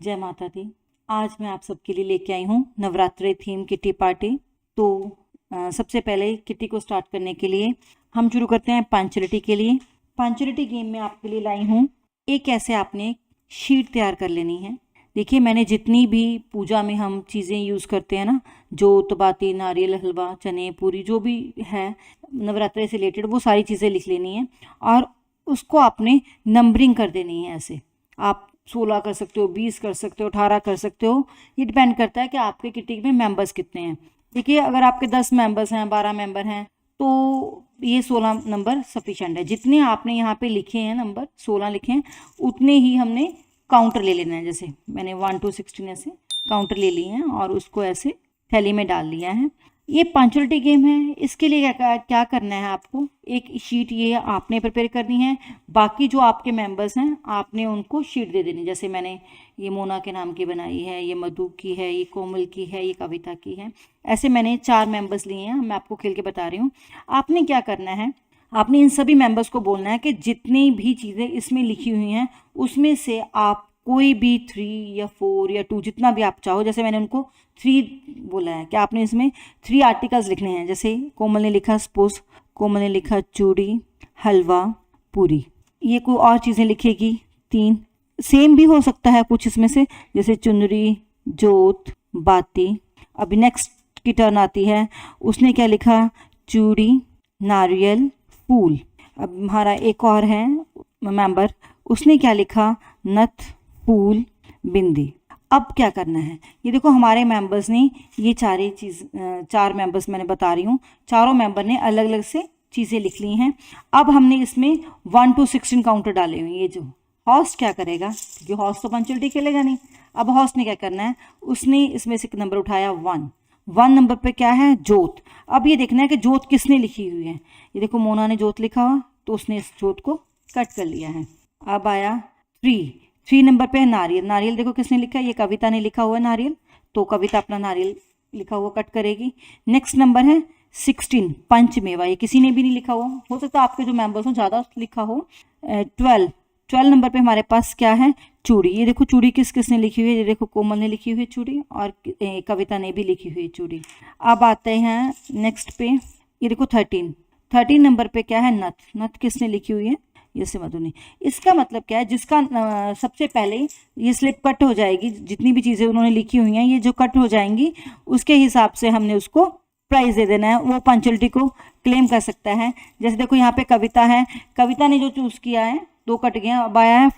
जय माता दी। आज मैं आप सबके लिए लेके आई हूँ नवरात्रि थीम किटी पार्टी। तो सबसे पहले किटी को स्टार्ट करने के लिए हम शुरू करते हैं पंचुअलिटी के लिए। पंचुअलिटी गेम में आपके लिए लाई हूँ एक ऐसे आपने शीट तैयार कर लेनी है। देखिए, मैंने जितनी भी पूजा में हम चीज़ें यूज़ करते हैं ना, जोत बाती नारियल हलवा चने पूरी जो भी है नवरात्रि से रिलेटेड, वो सारी चीज़ें लिख लेनी है और उसको आपने नंबरिंग कर देनी है। ऐसे आप 16 कर सकते हो, 20 कर सकते हो, 18 कर सकते हो। ये डिपेंड करता है कि आपके किटी में मेंबर्स कितने हैं। देखिए, अगर आपके 10 मेंबर्स हैं, 12 मेंबर हैं, तो ये 16 नंबर सफिशेंट है। जितने आपने यहाँ पे लिखे हैं नंबर 16 लिखे हैं, उतने ही हमने काउंटर ले लेना है। जैसे मैंने 1 to 16 ऐसे काउंटर ले लिए हैं और उसको ऐसे थैली में डाल लिया है। ये पंचुअलिटी गेम है। इसके लिए क्या करना है, आपको एक शीट ये आपने प्रिपेयर करनी है। बाकी जो आपके मेंबर्स हैं आपने उनको शीट दे देनी। जैसे मैंने ये मोना के नाम की बनाई है, ये मधु की है, ये कोमल की है, ये कविता की है। ऐसे मैंने 4 मेंबर्स लिए हैं। मैं आपको खेल के बता रही हूँ। आपने क्या करना है, आपने इन सभी मेंबर्स को बोलना है कि जितनी भी चीज़ें इसमें लिखी हुई हैं उसमें से आप कोई भी 3 या 4 या 2 जितना भी आप चाहो। जैसे मैंने उनको 3 बोला है कि आपने इसमें 3 आर्टिकल्स लिखने हैं। जैसे कोमल ने लिखा, सपोज कोमल ने लिखा चूड़ी हलवा पूरी। ये कोई और चीज़ें लिखेगी 3, सेम भी हो सकता है कुछ इसमें से, जैसे चुनरी जोत बाती। अभी नेक्स्ट की टर्न आती है, उसने क्या लिखा, चूड़ी नारियल फूल। अब हमारा एक और है मेंबर, उसने क्या लिखा, नथ फूल बिंदी। अब क्या करना है, ये देखो हमारे मेंबर्स ने ये 4 मेंबर्स मैंने बता रही हूँ, चारों मेंबर ने अलग अलग से चीज़ें लिख ली हैं। अब हमने इसमें 1 to 16 काउंटर डाले हुए हैं। ये जो हॉस्ट क्या करेगा, क्योंकि हॉस्ट तो पंचुअलिटी खेलेगा नहीं। अब हॉस्ट ने क्या करना है, उसने इसमें से एक नंबर उठाया 1 नंबर पे क्या है, जोत। अब ये देखना है कि जोत किसने लिखी हुई है। ये देखो मोना ने जोत लिखा हुआ, तो उसने इस जोत को कट कर लिया है। अब आया 3 नंबर पे है नारियल। नारियल देखो किसने लिखा है, ये कविता ने लिखा हुआ है नारियल, तो कविता अपना नारियल लिखा हुआ कट करेगी। नेक्स्ट नंबर है 16 पंचमेवा। ये किसी ने भी नहीं लिखा हुआ, हो सकता है आपके जो मेंबर्स हो ज़्यादा लिखा हो। 12 नंबर पे हमारे पास क्या है, चूड़ी। ये देखो चूड़ी किसने लिखी हुई है, ये देखो कोमल ने लिखी हुई है चूड़ी और कविता ने भी लिखी हुई है चूड़ी। अब आते हैं नेक्स्ट पे, ये देखो 13 नंबर पे क्या है, नथ किसने लिखी हुई है, ये से मधु ने। इसका मतलब क्या है, जिसका सबसे पहले ये स्लिप कट हो जाएगी, जितनी भी चीज़ें उन्होंने लिखी हुई हैं ये जो कट हो जाएंगी उसके हिसाब से हमने उसको प्राइज दे देना है। वो पंचुअलिटी को क्लेम कर सकता है। जैसे देखो यहाँ पे कविता है, कविता ने जो चूज़ किया है 2 कट गए। अब आया है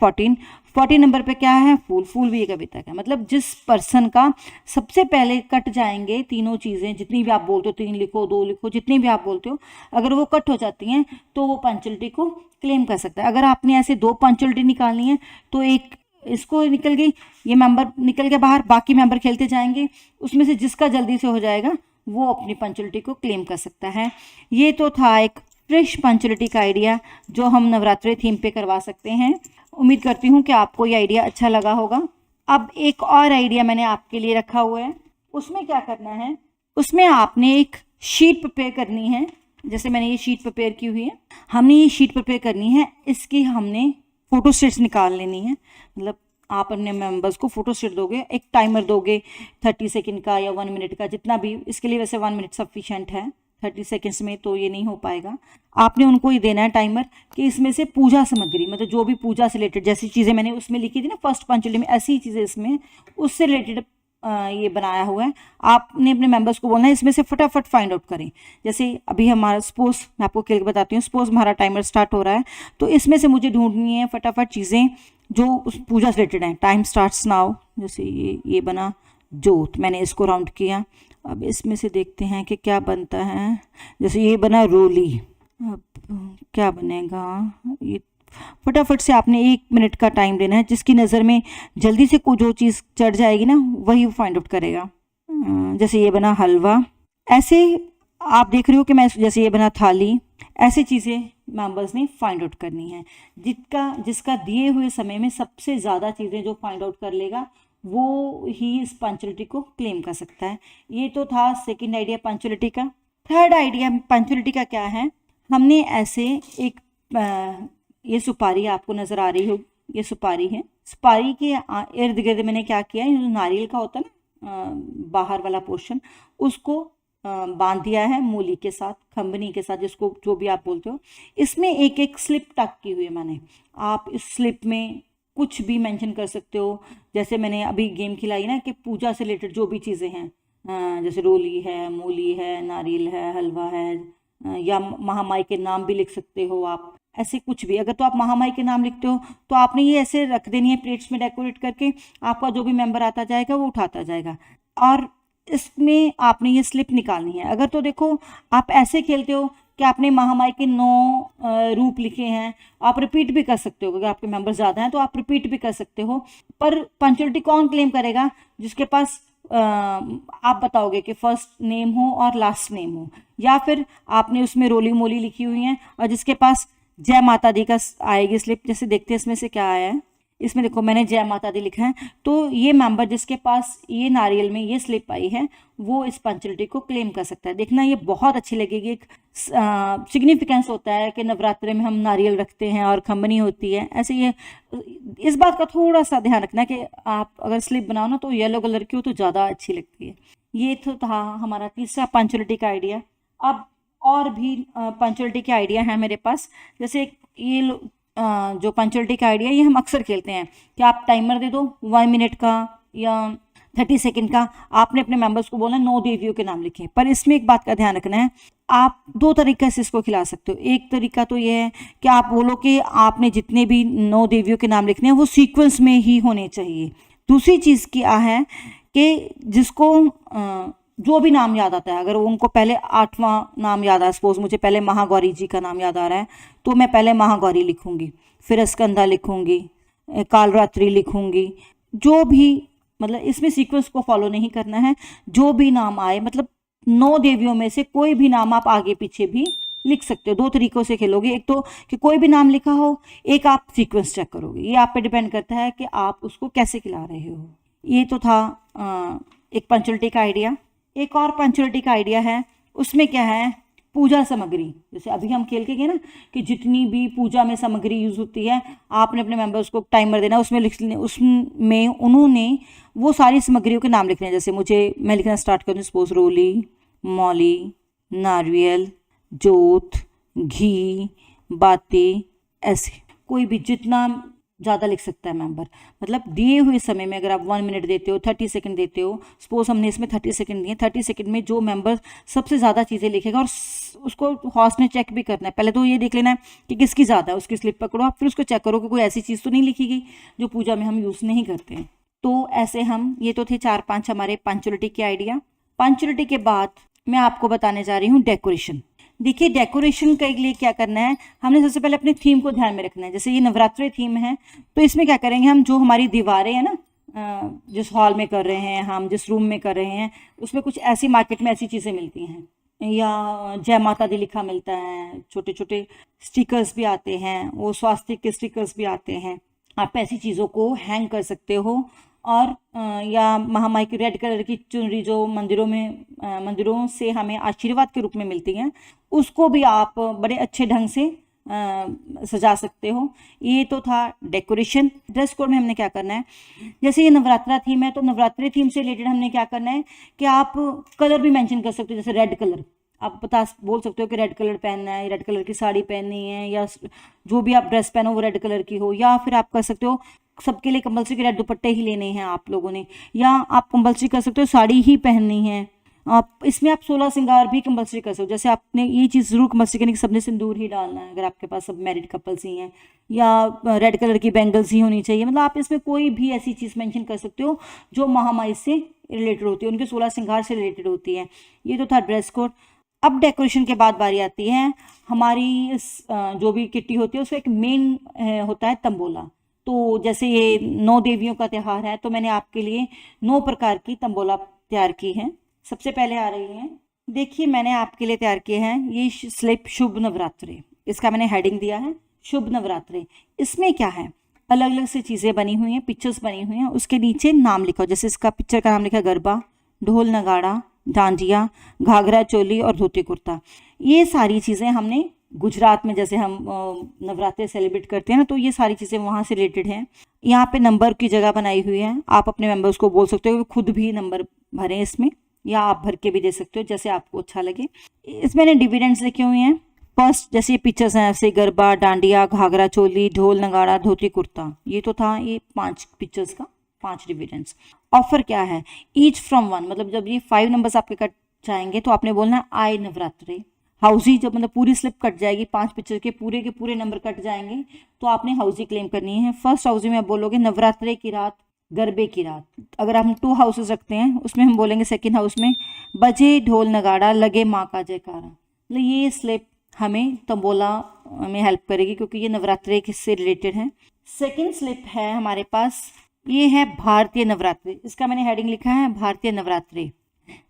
14 नंबर पे क्या है, फूल भी ये कविता का। मतलब जिस पर्सन का सबसे पहले कट जाएंगे तीनों चीज़ें, जितनी भी आप बोलते हो, 3 लिखो 2 लिखो, जितनी भी आप बोलते हो, अगर वो कट हो जाती हैं तो वो पंचुअलिटी को क्लेम कर सकता है। अगर आपने ऐसे 2 पंचुअलिटी निकालनी है तो एक इसको निकल गई, ये मेंबर निकल के बाहर, बाकी मेंबर खेलते जाएंगे, उसमें से जिसका जल्दी से हो जाएगा वो अपनी पंचुअलिटी को क्लेम कर सकता है। ये तो था एक फ्रेश पंचुअलिटी का आइडिया जो हम नवरात्रि थीम पे करवा सकते हैं। उम्मीद करती हूँ कि आपको ये आइडिया अच्छा लगा होगा। अब एक और आइडिया मैंने आपके लिए रखा हुआ है। उसमें क्या करना है, उसमें आपने एक शीट प्रिपेयर करनी है। जैसे मैंने ये शीट प्रिपेयर की हुई है, हमने ये शीट प्रिपेयर करनी है, इसकी हमने फोटो स्टेट्स निकाल लेनी है। मतलब आप अपने मेंबर्स को फोटो स्टेट दोगे, एक टाइमर दोगे 30 सेकंड का या 1 मिनट का, जितना भी। इसके लिए वैसे 1 मिनट सफिशेंट है, 30 सेकेंड्स में तो ये नहीं हो पाएगा। आपने उनको ये देना है टाइमर कि इसमें से पूजा सामग्री, मतलब जो भी पूजा से रिलेटेड जैसी चीज़ें मैंने उसमें लिखी थी ना फर्स्ट पंचुअलिटी में, ऐसी चीज़ें इसमें उससे रिलेटेड ये बनाया हुआ है। आपने अपने मेंबर्स को बोलना है इसमें से फटाफट फाइंड आउट करें। जैसे अभी हमारा सपोज, मैं आपको खेल के बताती हूँ, सपोज हमारा टाइमर स्टार्ट हो रहा है, तो इसमें से मुझे ढूंढनी है फटाफट चीज़ें जो उस पूजा से रिलेटेड हैं। Time starts now. जैसे ये बना जोत, मैंने इसको राउंड किया। अब इसमें से देखते हैं कि क्या बनता है। जैसे ये बना रोली, अब क्या बनेगा, ये फटाफट से आपने 1 मिनट का टाइम देना है। जिसकी नज़र में जल्दी से जो चीज़ चढ़ जाएगी ना वही फाइंड आउट करेगा। जैसे ये बना हलवा, ऐसे आप देख रहे हो कि मैं, जैसे ये बना थाली, ऐसी चीज़ें मेंबर्स ने फाइंड आउट करनी है। जिसका दिए हुए समय में सबसे ज़्यादा चीज़ें जो फाइंड आउट कर लेगा वो ही इस पंचुअलिटी को क्लेम कर सकता है। ये तो था सेकंड आइडिया पंचुअलिटी का। थर्ड आइडिया पंचुअलिटी का क्या है, हमने ऐसे एक ये सुपारी आपको नज़र आ रही ये सुपारी है। सुपारी के इर्द गिर्द मैंने क्या किया है, जो नारियल का होता है ना बाहर वाला पोर्शन, उसको बांध दिया है मूली के साथ, खंबनी के साथ, जिसको जो भी आप बोलते हो। इसमें एक एक स्लिप टक की हुई है मैंने। आप इस स्लिप में कुछ भी मेंशन कर सकते हो। जैसे मैंने अभी गेम खिलाई ना कि पूजा से रिलेटेड जो भी चीज़ें हैं, जैसे रोली है, मूली है, नारियल है, हलवा है, या महामाई के नाम भी लिख सकते हो आप। ऐसे कुछ भी, अगर तो आप महामाई के नाम लिखते हो तो आपने ये ऐसे रख देनी है प्लेट्स में डेकोरेट करके। आपका जो भी मेंबर आता जाएगा वो उठाता जाएगा, और इसमें आपने ये स्लिप निकालनी है। अगर तो देखो आप ऐसे खेलते हो कि आपने महामाई के 9 रूप लिखे हैं, आप रिपीट भी कर सकते हो। अगर आपके मेंबर ज़्यादा हैं तो आप रिपीट भी कर सकते हो। पर पंचुअलिटी कौन क्लेम करेगा? जिसके पास आप बताओगे कि फर्स्ट नेम हो और लास्ट नेम हो, या फिर आपने उसमें रोली मोली लिखी हुई है और जिसके पास जय माता दी का आएगी स्लिप। जैसे देखते हैं इसमें से क्या आया है। इसमें देखो मैंने जय माता दी लिखा है, तो ये मेंबर जिसके पास ये नारियल में ये स्लिप आई है वो इस पंचुअलिटी को क्लेम कर सकता है। देखना ये बहुत अच्छी लगेगी। एक सिग्निफिकेंस होता है कि नवरात्रे में हम नारियल रखते हैं और खंबनी होती है। ऐसे ये इस बात का थोड़ा सा ध्यान रखना है कि आप अगर स्लिप बनाओ ना तो येलो कलर की हो तो ज़्यादा अच्छी लगती है। ये तो था हमारा तीसरा पंचुअलिटी का आइडिया। अब और भी पंचुअलिटी के आइडिया हैं मेरे पास। जैसे ये जो पंचुअलिटी का आइडिया, ये हम अक्सर खेलते हैं कि आप टाइमर दे दो 1 मिनट का या 30 सेकंड का। आपने अपने मेंबर्स को बोलना 9 देवियों के नाम लिखें। पर इसमें एक बात का ध्यान रखना है, आप 2 तरीके से इसको खिला सकते हो। एक तरीका तो ये है कि आप बोलो कि आपने जितने भी 9 देवियों के नाम लिखने हैं वो सीक्वेंस में ही होने चाहिए। दूसरी चीज़ क्या है कि जिसको जो भी नाम याद आता है, अगर उनको पहले 8वां नाम याद आ, सपोज मुझे पहले महागौरी जी का नाम याद आ रहा है तो मैं पहले महागौरी लिखूंगी, फिर स्कंदा लिखूंगी, कालरात्रि लिखूंगी। जो भी मतलब इसमें सीक्वेंस को फॉलो नहीं करना है। जो भी नाम आए, मतलब 9 देवियों में से कोई भी नाम आप आगे पीछे भी लिख सकते हो। 2 तरीकों से खेलोगे, एक तो कि कोई भी नाम लिखा हो, एक आप सीक्वेंस चेक करोगे। ये आप पे डिपेंड करता है कि आप उसको कैसे खिला रहे हो। ये तो था एक पंचुअलिटी का आइडिया। एक और पंचुअलिटी का आइडिया है, उसमें क्या है, पूजा सामग्री। जैसे अभी हम खेल के गए ना कि जितनी भी पूजा में सामग्री यूज़ होती है आपने अपने मेंबर्स को टाइमर देना, उसमें उसमें उन्होंने वो सारी सामग्रियों के नाम लिखने हैं। जैसे मैं लिखना स्टार्ट करूँ, सपोज रोली, मौली, नारियल, जोत, घी, बातें, ऐसे कोई भी जितना ज़्यादा लिख सकता है मेंबर। मतलब दिए हुए समय में अगर आप 1 मिनट देते हो, 30 सेकंड देते हो, सपोज हमने इसमें 30 सेकंड दिए, 30 सेकंड में जो मेंबर सबसे ज़्यादा चीज़ें लिखेगा, और उसको हॉस्ट ने चेक भी करना है। पहले तो ये देख लेना है कि किसकी ज़्यादा है, उसकी स्लिप पकड़ो आप, फिर उसको चेक करो कि कोई ऐसी चीज़ तो नहीं लिखी गई जो पूजा में हम यूज़ नहीं करते हैं। तो ऐसे हम, ये तो थे 4-5 हमारे पंचुअलिटी के आइडिया। पंचुअलिटी के बाद मैं आपको बताने जा रही हूँ डेकोरेशन। देखिए डेकोरेशन के लिए क्या करना है, हमने सबसे पहले अपने थीम को ध्यान में रखना है। जैसे ये नवरात्रि थीम है तो इसमें क्या करेंगे हम, जो हमारी दीवारें हैं ना, जिस हॉल में कर रहे हैं हम, जिस रूम में कर रहे हैं, उसमें कुछ ऐसी मार्केट में ऐसी चीज़ें मिलती हैं, या जय माता दी लिखा मिलता है, छोटे छोटे स्टिकर्स भी आते हैं, वो स्वास्तिक के स्टिकर्स भी आते हैं। आप ऐसी चीज़ों को हैंग कर सकते हो। और या महामाई की रेड कलर की चुनरी जो मंदिरों से हमें आशीर्वाद के रूप में मिलती हैं, उसको भी आप बड़े अच्छे ढंग से सजा सकते हो। ये तो था डेकोरेशन। ड्रेस कोड में हमने क्या करना है, जैसे ये नवरात्रा थीम है तो नवरात्रि थीम से रिलेटेड हमने क्या करना है कि आप कलर भी मेंशन कर सकते हो। जैसे रेड कलर आप बोल सकते हो कि रेड कलर पहनना है, रेड कलर की साड़ी पहननी है, या जो भी आप ड्रेस पहनो वो रेड कलर की हो। या फिर आप कर सकते हो सबके लिए कंपल्सरी के रेड दुपट्टे ही लेने हैं आप लोगों ने, या आप कंपल्सरी कर सकते हो साड़ी ही पहननी है। आप इसमें आप 16 श्रृंगार भी कंपल्सरी कर सकते हो। जैसे आपने ये चीज़ जरूर कंपल्सरी करनी कि सबने सिंदूर ही डालना है, अगर आपके पास सब मैरिड कपल्स ही हैं, या रेड कलर की बैंगल्स ही होनी चाहिए। मतलब आप इसमें कोई भी ऐसी चीज़ मेंशन कर सकते हो जो महामाई से रिलेटेड होती है, उनके 16 श्रृंगार से रिलेटेड होती है। ये तो था ड्रेस कोड। अब डेकोरेशन के बाद बारी आती है हमारी जो भी किट्टी होती है उसका एक मेन होता है तंबोला। तो जैसे ये 9 देवियों का त्यौहार है तो मैंने आपके लिए 9 प्रकार की तंबोला तैयार की है। सबसे पहले आ रही है, देखिए मैंने आपके लिए तैयार किए हैं ये स्लिप शुभ नवरात्रि। इसका मैंने हेडिंग दिया है शुभ नवरात्रि। इसमें क्या है, अलग अलग से चीज़ें बनी हुई हैं, पिक्चर्स बनी हुई हैं, उसके नीचे नाम लिखा हो। जैसे इसका पिक्चर का नाम लिखा है गरबा, ढोल नगाड़ा, डांडिया, घाघरा चोली और धोती कुर्ता। ये सारी चीज़ें हमने गुजरात में जैसे हम नवरात्रि सेलिब्रेट करते हैं ना, तो ये सारी चीज़ें वहाँ से रिलेटेड हैं। यहाँ पे नंबर की जगह बनाई हुई है, आप अपने मेंबर्स को बोल सकते हो कि खुद भी नंबर भरें इसमें, या आप भर के भी दे सकते हो जैसे आपको अच्छा लगे। इसमें मैंने डिविडेंड्स लिखे हुए हैं। फर्स्ट जैसे ये पिक्चर्स हैं, ऐसे गरबा, डांडिया, घाघरा चोली, ढोल नगाड़ा, धोती कुर्ता, ये तो था ये 5 पिक्चर्स का 5 डिविडेंड्स। ऑफर क्या है, ईच फ्रॉम 1, मतलब जब ये 5 नंबर्स आपके कट जाएंगे तो आपने बोलना है आई नवरात्रि। हाउसी जब मतलब पूरी स्लिप कट जाएगी, 5 पिक्चर के पूरे नंबर कट जाएंगे तो आपने हाउसी क्लेम करनी है। फर्स्ट हाउसी में आप बोलोगे नवरात्रि की रात, गरबे की रात। अगर हम 2 हाउसेस रखते हैं उसमें हम बोलेंगे सेकेंड हाउस में बजे ढोल नगाड़ा, लगे माँ का जयकारा। मतलब ये स्लिप हमें तंबोला में हेल्प करेगी क्योंकि ये नवरात्रि से रिलेटेड है। सेकेंड स्लिप है हमारे पास, ये है भारतीय नवरात्रि। इसका मैंने हेडिंग लिखा है भारतीय नवरात्रि।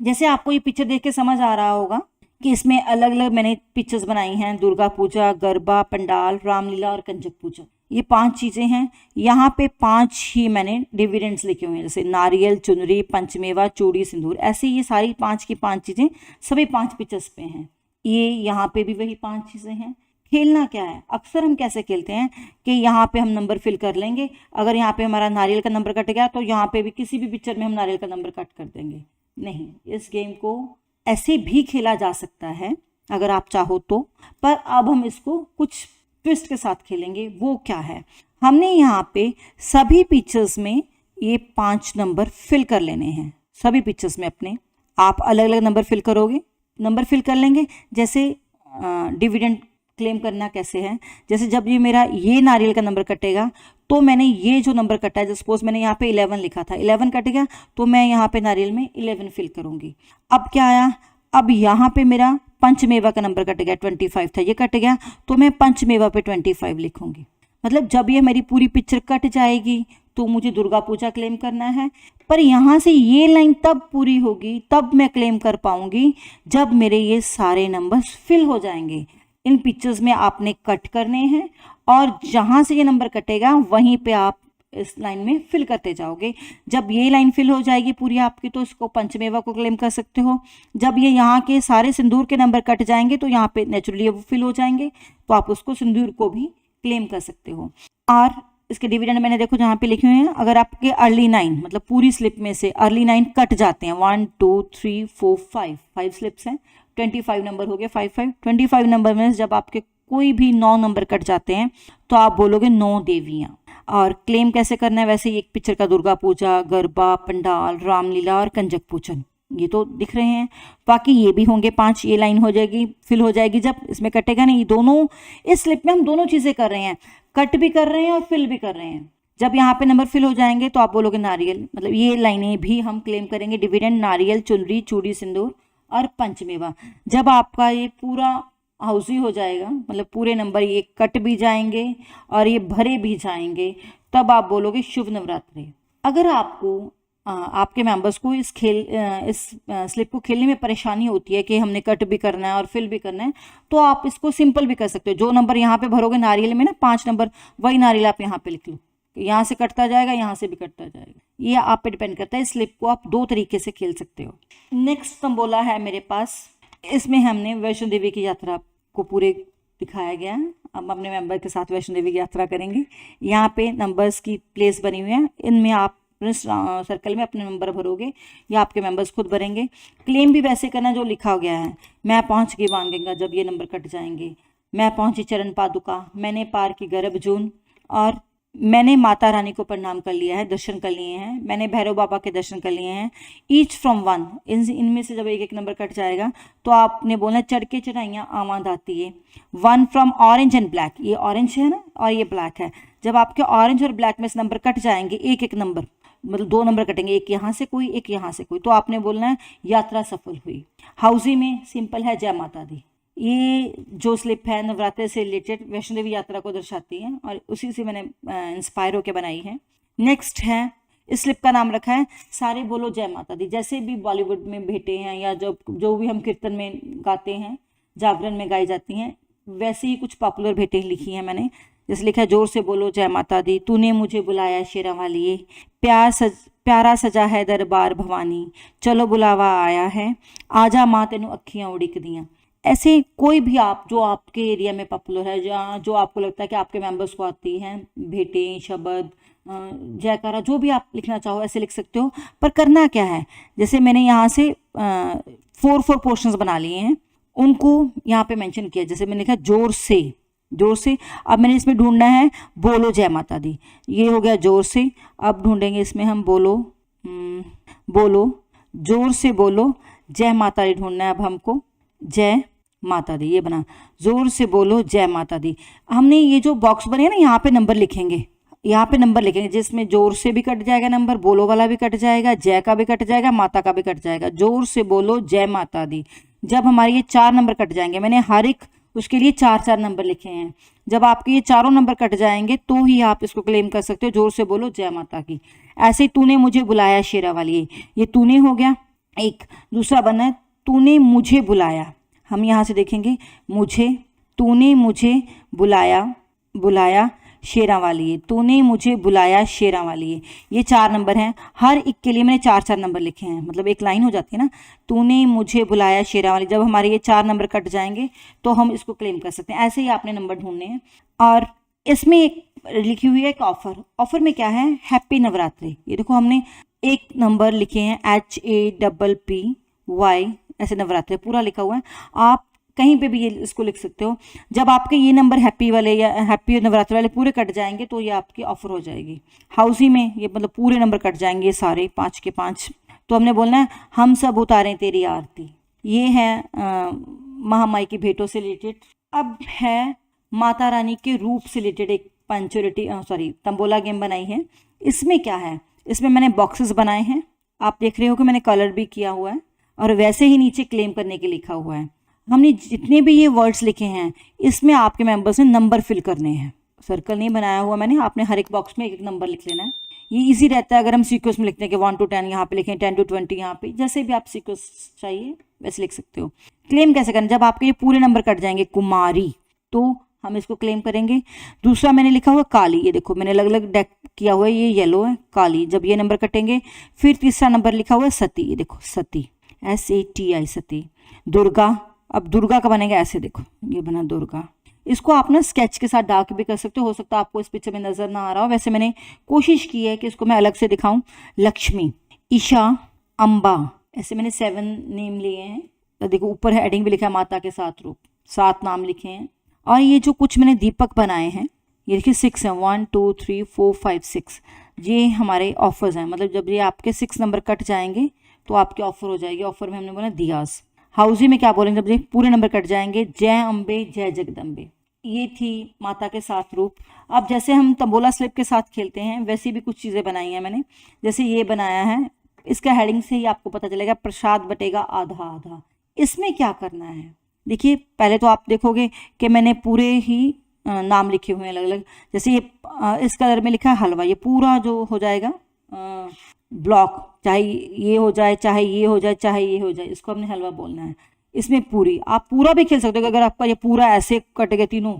जैसे आपको ये पिक्चर देख के समझ आ रहा होगा कि इसमें अलग अलग मैंने पिक्चर्स बनाई हैं, दुर्गा पूजा, गरबा, पंडाल, रामलीला और कंजक पूजा, ये 5 चीज़ें हैं। यहाँ पे 5 ही मैंने डिविडेंड्स लिखे हुए हैं, जैसे नारियल, चुनरी, पंचमेवा, चूड़ी, सिंदूर, ऐसे ये सारी 5 की 5 चीज़ें सभी 5 पिक्चर्स पे हैं। ये यहाँ पे भी वही 5 चीज़ें हैं। खेलना क्या है, अक्सर हम कैसे खेलते हैं कि यहाँ पे हम नंबर फिल कर लेंगे, अगर यहाँ पे हमारा नारियल का नंबर कट गया तो यहाँ पे भी किसी भी पिक्चर में हम नारियल का नंबर कट कर देंगे। नहीं, इस गेम को ऐसे भी खेला जा सकता है अगर आप चाहो तो, पर अब हम इसको कुछ ट्विस्ट के साथ खेलेंगे। वो क्या है, हमने यहाँ पे सभी पिक्चर्स में ये 5 नंबर फिल कर लेने हैं। सभी पिक्चर्स में अपने आप अलग अलग नंबर फिल करोगे, नंबर फिल कर लेंगे। जैसे डिविडेंड क्लेम करना कैसे है, जैसे जब ये मेरा ये नारियल का नंबर कटेगा तो मैंने ये जो नंबर कटा है, सपोज मैंने यहाँ पे 11 लिखा था, 11 कट गया तो मैं यहाँ पे नारियल में 11 फिल करूँगी। अब क्या आया, अब यहाँ पे मेरा पंचमेवा का नंबर कट गया, 25 था, ये कट गया तो मैं पंचमेवा पे 25 लिखूंगी। मतलब जब ये मेरी पूरी पिक्चर कट जाएगी तो मुझे दुर्गा पूजा क्लेम करना है, पर यहाँ से ये लाइन तब पूरी होगी, तब मैं क्लेम कर पाऊंगी जब मेरे ये सारे नंबर्स फिल हो जाएंगे। इन पिक्चर्स में आपने कट करने हैं और जहाँ से ये नंबर कटेगा वहीं पे आप इस लाइन में फिल करते जाओगे। जब ये लाइन फिल हो जाएगी पूरी आपकी तो इसको पंचमेवा को क्लेम कर सकते हो। जब ये यहाँ के सारे सिंदूर के नंबर कट जाएंगे तो यहाँ पे नेचुरली वो फिल हो जाएंगे तो आप उसको सिंदूर को भी क्लेम कर सकते हो। और इसके डिविडेंड मैंने देखो जहाँ पे लिखे हुए हैं, अगर आपके अर्ली 9 मतलब पूरी स्लिप में से अर्ली 9 कट जाते हैं, 1 2 3 4 5 स्लिप्स हैं, 25 नंबर हो गए, 25 नंबर में जब आपके कोई भी 9 नंबर कट जाते हैं तो आप बोलोगे 9 देवियाँ। और क्लेम कैसे करना है, वैसे ही एक पिक्चर का दुर्गा पूजा, गरबा, पंडाल, रामलीला और कंजक पूजन, ये तो दिख रहे हैं। बाकी ये भी होंगे 5, ये लाइन हो जाएगी फिल हो जाएगी जब इसमें कटेगा नहीं। दोनों इस स्लिप में हम दोनों चीज़ें कर रहे हैं, कट भी कर रहे हैं और फिल भी कर रहे हैं। जब यहाँ पे नंबर फिल हो जाएंगे तो आप बोलोगे नारियल, मतलब ये लाइनें भी हम क्लेम करेंगे, डिविडेंड, नारियल, चुनरी, चूड़ी, सिंदूर और पंचमेवा। जब आपका ये पूरा हाउसी हो जाएगा, मतलब पूरे नंबर ये कट भी जाएंगे और ये भरे भी जाएंगे, तब आप बोलोगे शुभ नवरात्रि। अगर आपको आपके मेंबर्स को इस स्लिप को खेलने में परेशानी होती है कि हमने कट भी करना है और फिल भी करना है, तो आप इसको सिंपल भी कर सकते हो। जो नंबर यहाँ पे भरोगे नारियल में ना 5 नंबर, वही नारियल आप यहाँ पे लिख लो, यहाँ से कटता जाएगा, यहाँ से भी कटता जाएगा। ये आप पे डिपेंड करता है। स्लिप को आप 2 तरीके से खेल सकते हो। नेक्स्ट तंबोला है मेरे पास, इसमें हमने वैष्णो देवी की यात्रा को पूरे दिखाया गया है। हम अपने मेंबर के साथ वैष्णो देवी की यात्रा करेंगे। यहाँ पे नंबर्स की प्लेस बनी हुई है, इनमें आप सर्कल में अपने नंबर भरोगे या आपके मेंबर्स खुद भरेंगे। क्लेम भी वैसे करना जो लिखा गया है, मैं पहुँच गई बांगेगा जब ये नंबर कट जाएंगे, मैं पहुँची चरण पादुका, मैंने पार की गर्भ जून, और मैंने माता रानी को प्रणाम कर लिया है, दर्शन कर लिए हैं, मैंने भैरव बाबा के दर्शन कर लिए हैं। ईच फ्रॉम 1, इनमें से जब एक नंबर कट जाएगा तो आपने बोलना चढ़ के चढ़ाइयाँ आवाज आती है। 1 फ्रॉम ऑरेंज एंड ब्लैक, ये ऑरेंज है ना और ये ब्लैक है। जब आपके ऑरेंज और ब्लैक में से नंबर कट जाएंगे, एक नंबर मतलब 2 नंबर कटेंगे, एक यहाँ से कोई, एक यहाँ से कोई, तो आपने बोलना है यात्रा सफल हुई। हाउसी में सिंपल है जय माता दी। ये जो स्लिप है नवरात्रि से रिलेटेड वैष्णो देवी यात्रा को दर्शाती है और उसी से मैंने इंस्पायर होकर बनाई है। नेक्स्ट है, इस स्लिप का नाम रखा है सारे बोलो जय माता दी। जैसे भी बॉलीवुड में भेंटे हैं या जो भी हम कीर्तन में गाते हैं, जागरण में गाई जाती हैं, वैसे ही कुछ पॉपुलर भेंटें लिखी हैं मैंने। जैसे लिखा है जोर से बोलो जय माता दी, तूने मुझे बुलाया शेरा वाली, प्यारा सजा है दरबार भवानी, चलो बुलावा आया है, आजा माँ तेनू अखियां उड़िक दियां। ऐसे कोई भी आप जो आपके एरिया में पॉपुलर है, जहाँ जो आपको लगता है कि आपके मेंबर्स को आती हैं, भेंटें, शब्द, जयकारा, जो भी आप लिखना चाहो ऐसे लिख सकते हो। पर करना क्या है, जैसे मैंने यहाँ से 4 पोर्शंस बना लिए हैं, उनको यहाँ पे मेंशन किया। जैसे मैंने लिखा जोर से, जोर से। अब मैंने इसमें ढूंढना है बोलो जय माता दी, ये हो गया जोर से। अब ढूंढेंगे इसमें हम बोलो, बोलो, जोर से बोलो जय माता दी ढूंढना है अब हमको, जय माता दी, ये बना, जोर से बोलो जय माता दी। हमने ये जो बॉक्स बने ना, यहाँ पे नंबर लिखेंगे, यहाँ पे नंबर लिखेंगे, जिसमें जोर से भी कट जाएगा नंबर, बोलो वाला भी कट जाएगा, जय का भी कट जाएगा, माता का भी कट जाएगा। जोर से बोलो जय माता दी। जब हमारे ये 4 नंबर कट जाएंगे, मैंने हर एक उसके लिए 4-4 नंबर लिखे हैं, जब आपके ये चारों नंबर कट जाएंगे तो ही आप इसको क्लेम कर सकते हो, जोर से बोलो जय माता की। ऐसे तूने मुझे बुलाया शेरा वाली, ये तूने हो गया एक। दूसरा बना है तूने मुझे बुलाया, हम यहाँ से देखेंगे मुझे, तूने मुझे बुलाया, बुलाया शेरा वाली है, तूने मुझे बुलाया शेरा वाली है। ये 4 नंबर हैं, हर एक के लिए मैंने 4-4 नंबर लिखे हैं, मतलब एक लाइन हो जाती है ना, तूने मुझे बुलाया शेरा वाली। जब हमारे ये 4 नंबर कट जाएंगे तो हम इसको क्लेम कर सकते हैं। ऐसे ही आपने नंबर ढूंढने हैं। और इसमें एक लिखी हुई है एक ऑफर, ऑफर में क्या है, हैप्पी नवरात्रि। ये देखो हमने एक नंबर लिखे हैं HAPPY, ऐसे नवरात्रि पूरा लिखा हुआ है। आप कहीं पे भी ये इसको लिख सकते हो। जब आपके ये नंबर हैप्पी वाले या हैप्पी नवरात्रि वाले पूरे कट जाएंगे तो ये आपकी ऑफर हो जाएगी। हाउसी में ये मतलब पूरे नंबर कट जाएंगे सारे 5 के 5, तो हमने बोलना है हम सब उतारें तेरी आरती। ये है महामाई की भेंटों से रिलेटेड। अब है माता रानी के रूप से रिलेटेड एक पंचुरिटी तंबोला गेम बनाई है। इसमें क्या है, इसमें मैंने बॉक्सेस बनाए हैं, आप देख रहे हो कि मैंने कलर भी किया हुआ है, और वैसे ही नीचे क्लेम करने के लिखा हुआ है। हमने जितने भी ये वर्ड्स लिखे हैं इसमें आपके मेंबर्स ने नंबर फिल करने हैं। सर्कल नहीं बनाया हुआ मैंने, आपने हर एक बॉक्स में एक एक नंबर लिख लेना है। ये इजी रहता है अगर हम सीक्वेंस में लिखते हैं कि 1 to 10 यहाँ पे लिखें, 10 to 20 यहाँ पे, जैसे भी आप सीक्वेंस चाहिए वैसे लिख सकते हो। क्लेम कैसे करना, जब आपके ये पूरे नंबर कट जाएंगे कुमारी, तो हम इसको क्लेम करेंगे। दूसरा मैंने लिखा हुआ काली, ये देखो मैंने अलग अलग डेक किया हुआ है, ये येलो है काली, जब ये नंबर कटेंगे। फिर तीसरा नंबर लिखा हुआ है सती, ये देखो सती, SATI सती। दुर्गा, अब दुर्गा का बनेगा ऐसे, देखो ये बना दुर्गा। इसको आप ना स्केच के साथ डार्क भी कर सकते हो सकता है आपको इस पिक्चर में नजर ना आ रहा हो, वैसे मैंने कोशिश की है कि इसको मैं अलग से दिखाऊं। लक्ष्मी, ईशा, अंबा, ऐसे मैंने 7 नेम लिए हैं। तो देखो ऊपर हेडिंग भी लिखा है माता के 7 रूप, 7 नाम लिखे हैं। और ये जो कुछ मैंने दीपक बनाए हैं, ये देखिए 6 हैं, 1 2 3 4 5 6, ये हमारे ऑफर्स हैं। मतलब जब ये आपके 6 नंबर कट जाएंगे तो आपकी ऑफर हो जाएगी। ऑफर में हमने बोला दियास। हाउसी में क्या बोलेंगे, जब ये पूरे नंबर कट जाएंगे, जय अम्बे जय जगदम्बे। ये थी माता के 7 रूप। अब जैसे हम तंबोला स्लिप के साथ खेलते हैं वैसी भी कुछ चीज़ें बनाई हैं मैंने। जैसे ये बनाया है, इसका हेडिंग से ही आपको पता चलेगा, प्रसाद बटेगा आधा आधा। इसमें क्या करना है, देखिए पहले तो आप देखोगे कि मैंने पूरे ही नाम लिखे हुए हैं अलग अलग। जैसे ये इस कलर में लिखा है हलवा, ये पूरा जो हो जाएगा ब्लॉक, चाहे ये हो जाए, चाहे ये हो जाए, चाहे ये हो जाए, इसको हमने हलवा बोलना है। इसमें पूरी, आप पूरा भी खेल सकते हो। अगर आपका ये पूरा ऐसे कट गए तीनों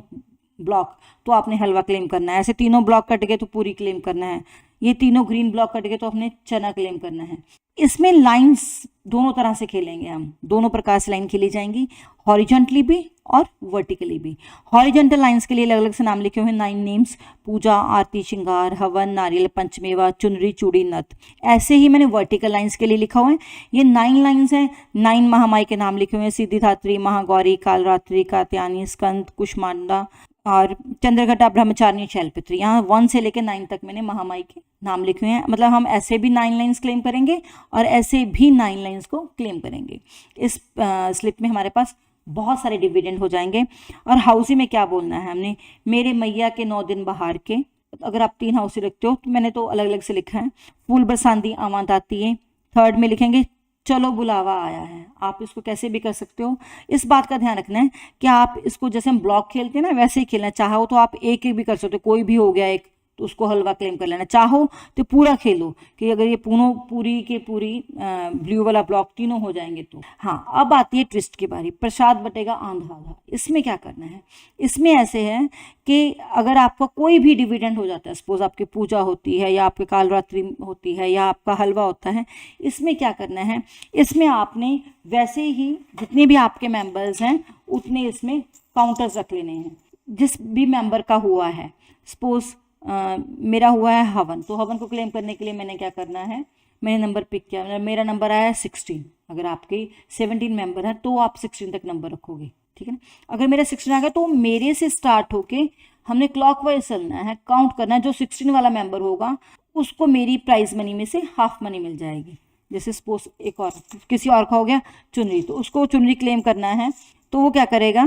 ब्लॉक तो आपने हलवा क्लेम करना है। ऐसे तीनों ब्लॉक कट गए तो पूरी क्लेम करना है। ये तीनों ग्रीन ब्लॉक कट गए तो आपने चना क्लेम करना है। इसमें लाइंस दोनों तरह से खेलेंगे हम, दोनों प्रकार से लाइन खेली जाएंगी, हॉरिजॉन्टली भी और वर्टिकली भी। हॉरिजॉन्टल लाइंस के लिए अलग अलग से नाम लिखे हुए हैं, 9 नेम्स, पूजा, आरती, श्रृंगार, हवन, नारियल, पंचमेवा, चुनरी, चूड़ी, नथ। ऐसे ही मैंने वर्टिकल लाइंस के लिए लिखा हुआ है, ये 9 लाइंस हैं। 9 महामाई के नाम लिखे हुए हैं, सिद्धिदात्री, महागौरी, कालरात्रि, कात्यायनी, स्कंद, कुष्मांडा और चंद्रघटा, ब्रह्मचारिणी, शैलपुत्री। यहाँ 1 से लेकर 9 तक मैंने महामाई के नाम लिखे हुए हैं। मतलब हम ऐसे भी 9 लाइंस क्लेम करेंगे और ऐसे भी 9 लाइंस को क्लेम करेंगे। इस स्लिप में हमारे पास बहुत सारे डिविडेंड हो जाएंगे। और हाउसी में क्या बोलना है हमने, मेरे मैया के 9 दिन बहार के। अगर आप 3 हाउसी रखते हो तो मैंने तो अलग अलग से लिखा है। फूल बरसांदी आवाज आती है। 3rd में लिखेंगे चलो बुलावा आया है। आप इसको कैसे भी कर सकते हो। इस बात का ध्यान रखना है कि आप इसको जैसे हम ब्लॉक खेलते हैं ना वैसे ही खेलना है। चाहो तो आप एक एक भी कर सकते हो, कोई भी हो गया एक तो उसको हलवा क्लेम कर लेना। चाहो तो पूरा खेलो कि अगर ये पूरी के पूरी ब्लू वाला ब्लॉक तीनों हो जाएंगे तो। हाँ, अब आती है ट्विस्ट की बारी। प्रसाद बटेगा आंधा आधा। इसमें क्या करना है, इसमें ऐसे है कि अगर आपका कोई भी डिविडेंड हो जाता है, सपोज आपकी पूजा होती है या आपकी कालरात्रि होती है या आपका हलवा होता है, इसमें क्या करना है, इसमें आपने वैसे ही जितने भी आपके मेंबर्स हैं उतने इसमें काउंटर्स रख लेने हैं जिस भी मेंबर का हुआ है। सपोज मेरा हुआ है हवन, तो हवन को क्लेम करने के लिए मैंने क्या करना है, मैंने नंबर पिक किया, मेरा नंबर आया है 16। अगर आपके 17 मेंबर हैं तो आप 16 तक नंबर रखोगे, ठीक है ना। अगर मेरा 16 आ गया तो मेरे से स्टार्ट होके हमने क्लॉकवाइज चलना है, काउंट करना है। जो 16 वाला मेंबर होगा उसको मेरी प्राइज मनी में से हाफ मनी मिल जाएगी। जैसे सपोज एक और किसी और का हो गया चुनरी, तो उसको चुनरी क्लेम करना है, तो वो क्या करेगा,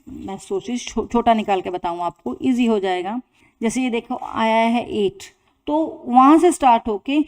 मैं सोच रही छोटा निकाल के बताऊँ आपको, ईजी हो जाएगा। जैसे ये देखो आया है 8, तो वहाँ से स्टार्ट होके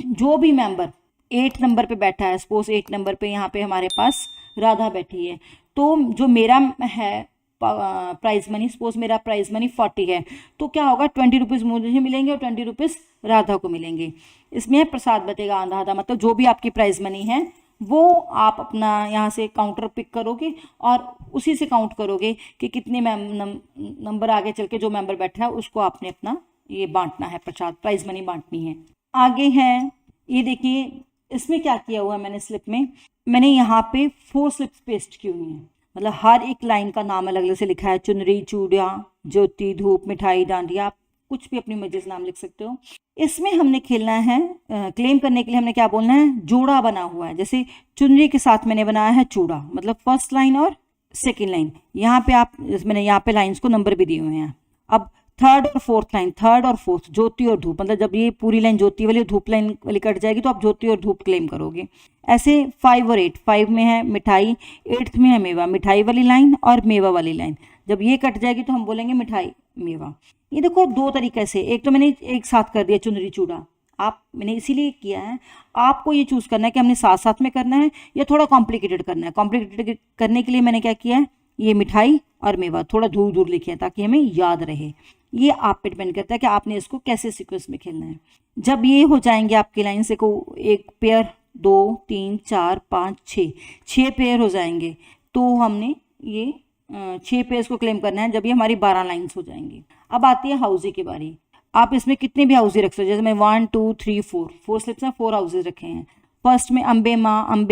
जो भी मेंबर 8 नंबर पे बैठा है, सपोज 8 नंबर पे यहाँ पे हमारे पास राधा बैठी है, तो जो मेरा है प्राइज मनी, सपोज मेरा प्राइज मनी 40 है, तो क्या होगा 20 रुपीज़ मुझे मिलेंगे और 20 रुपीज़ राधा को मिलेंगे। इसमें है प्रसाद बचेगा आधा आधा, मतलब जो भी आपकी प्राइज मनी है वो आप अपना यहाँ से काउंटर पिक करोगे और उसी से काउंट करोगे कि कितने नंबर आगे चल के जो मेंबर बैठा है उसको आपने अपना ये बांटना है, प्रसाद प्राइज मनी बांटनी है। आगे है ये देखिए, इसमें क्या किया हुआ है मैंने स्लिप में, मैंने यहाँ पे 4 स्लिप्स पेस्ट की हुई हैं, मतलब हर एक लाइन का नाम अलग अलग से लिखा है। चुनरी, चूड़िया, ज्योति, धूप, मिठाई, डांडिया, आप कुछ भी अपनी मर्जी से नाम लिख सकते हो। इसमें हमने खेलना है, क्लेम करने के लिए हमने क्या बोलना है, जोड़ा बना हुआ है। जैसे चुनरी के साथ मैंने बनाया है चूड़ा, मतलब फर्स्ट लाइन और सेकेंड लाइन, यहाँ पे आप मैंने यहाँ पे लाइन्स को नंबर भी दिए हुए हैं। अब थर्ड और फोर्थ लाइन, थर्ड और फोर्थ, ज्योति और धूप, मतलब जब ये पूरी लाइन ज्योति वाली धूप लाइन वाली कट जाएगी तो आप ज्योति और धूप क्लेम करोगे। ऐसे 5 और 8, 5 में है मिठाई, 8th में है मेवा, मिठाई वाली लाइन और मेवा वाली लाइन, जब ये कट जाएगी तो हम बोलेंगे मिठाई मेवा। ये देखो 2 तरीके से, एक तो मैंने एक साथ कर दिया चुनरी चूड़ा, मैंने इसीलिए किया है, आपको ये चूज़ करना है कि हमने साथ साथ में करना है या थोड़ा कॉम्प्लिकेटेड करना है। कॉम्प्लिकेटेड करने के लिए मैंने क्या किया है, ये मिठाई और मेवा थोड़ा दूर दूर लिखे हैं ताकि हमें याद रहे। ये आप पे डिपेंड करता है कि आपने इसको कैसे सीक्वेंस में खेलना है। जब ये हो जाएंगे आपकी लाइन से को एक पेयर, 2 3 4 5 6 पेयर हो जाएंगे, तो हमने ये 6 पेयर्स को क्लेम करना है जब ये हमारी 12 लाइन्स हो जाएंगी। अब आती है हाउसी की बारी। आप इसमें कितने भी हाउसी रख सकते हो, जैसे मैं 1 2 3 4 स्लिप्स में 4 हाउसेज रखे हैं। फर्स्ट में अम्बे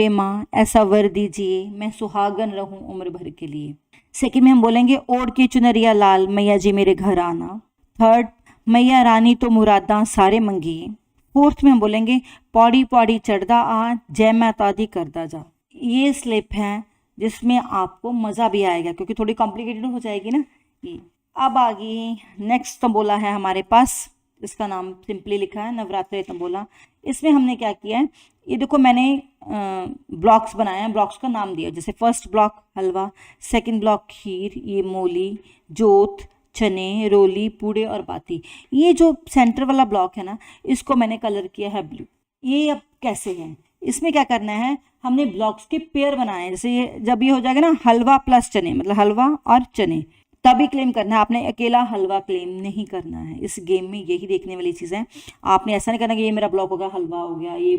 माँ ऐसा वर दीजिए, मैं सुहागन रहूं उम्र भर के लिए। सेकंड में हम बोलेंगे ओढ़ के चुनरिया लाल, मैया जी मेरे घर आना। थर्ड, मैया रानी तो मुरादा सारे मंगिए। फोर्थ में हम बोलेंगे पौड़ी पौड़ी चढ़दा आ, जय माता दी करदा जा। ये स्लिप है जिसमें आपको मज़ा भी आएगा क्योंकि थोड़ी कॉम्प्लिकेटेड हो जाएगी ना ये। अब आ गई नेक्स्ट तंबोला है हमारे पास, इसका नाम सिंपली लिखा है नवरात्रि तंबोला। इसमें हमने क्या किया है, ये देखो मैंने ब्लॉक्स बनाए हैं, ब्लॉक्स का नाम दिया, जैसे फर्स्ट ब्लॉक हलवा, सेकंड ब्लॉक खीर, ये मोली, जोत, चने, रोली, पूड़े और बाती। ये जो सेंटर वाला ब्लॉक है ना, इसको मैंने कलर किया है ब्लू। ये अब कैसे है, इसमें क्या करना है, हमने ब्लॉक्स के पेयर बनाए हैं। जैसे ये जब ये हो जाएगा ना हलवा प्लस चने, मतलब हलवा और चने, तभी क्लेम करना है। आपने अकेला हलवा क्लेम नहीं करना है। इस गेम में यही देखने वाली चीज़ है। आपने ऐसा नहीं करना कि ये मेरा ब्लॉक हो गया हलवा हो गया, ये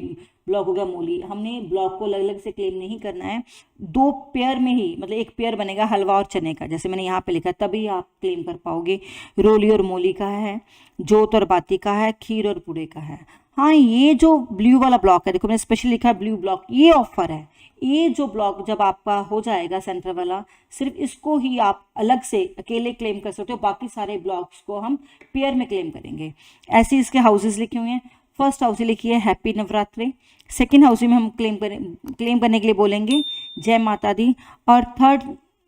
ब्लॉक हो गया मूली। हमने ब्लॉक को अलग अलग से क्लेम नहीं करना है, 2 पेयर में ही, मतलब एक पेयर बनेगा हलवा और चने का, जैसे मैंने यहाँ पे लिखा, तभी आप क्लेम कर पाओगे। रोली और मूली का है, जोत और बाती का है, खीर और पूड़े का है। हाँ, ये जो ब्लू वाला ब्लॉक है, देखो मैंने स्पेशल लिखा है ब्लू ब्लॉक, ये ऑफर है। ये जो ब्लॉक जब आपका हो जाएगा सेंटर वाला, सिर्फ इसको ही आप अलग से अकेले क्लेम कर सकते हो, बाकी सारे ब्लॉक्स को हम पेयर में क्लेम करेंगे। ऐसे इसके हाउसेस लिखे हुए हैं। फर्स्ट हाउस लिखी है हैप्पी नवरात्रि, सेकंड हाउस में हम क्लेम करने के लिए बोलेंगे जय माता दी, और थर्ड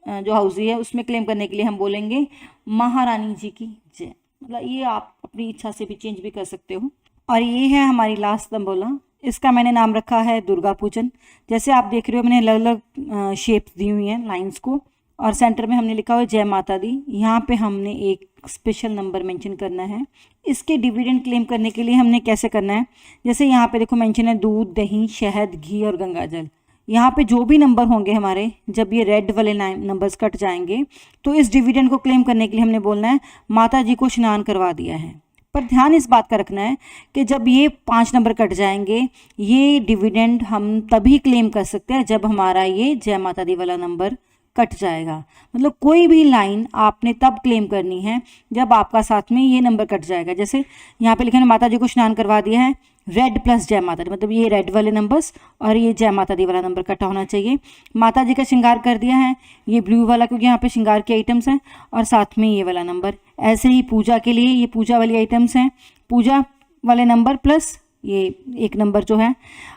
जो हाउसी है उसमें क्लेम करने के लिए हम बोलेंगे महारानी जी की जय। मतलब ये आप अपनी इच्छा से भी चेंज भी कर सकते हो। और ये है हमारी लास्ट तंबोला, इसका मैंने नाम रखा है दुर्गा पूजन। जैसे आप देख रहे हो मैंने अलग अलग शेप्स दी हुई हैं लाइंस को, और सेंटर में हमने लिखा हुआ है जय माता दी। यहाँ पे हमने एक स्पेशल नंबर मेंशन करना है। इसके डिविडेंड क्लेम करने के लिए हमने कैसे करना है, जैसे यहाँ पे देखो मेंशन है दूध, दही, शहद, घी और गंगाजल। यहाँ पे जो भी नंबर होंगे हमारे, जब ये रेड वाले नंबर्स कट जाएंगे तो इस डिविडेंड को क्लेम करने के लिए हमने बोलना है माता जी को स्नान करवा दिया है। पर ध्यान इस बात का रखना है कि जब ये 5 नंबर कट जाएंगे, ये डिविडेंड हम तभी क्लेम कर सकते हैं जब हमारा ये जय माता दी वाला नंबर कट जाएगा। मतलब कोई भी लाइन आपने तब क्लेम करनी है जब आपका साथ में ये नंबर कट जाएगा। जैसे यहाँ पे लिखा है माता जी को स्नान करवा दिया है, रेड प्लस जय माता दी, मतलब ये रेड वाले नंबर्स और ये जय माता दी वाला नंबर कटा होना चाहिए। माता जी का श्रृंगार कर दिया है, ये ब्लू वाला क्योंकि यहाँ पे श्रृंगार के आइटम्स हैं, और साथ में ये वाला नंबर। ऐसे ही पूजा के लिए ये पूजा वाली आइटम्स हैं, पूजा वाले नंबर प्लस ये एक नंबर जो है,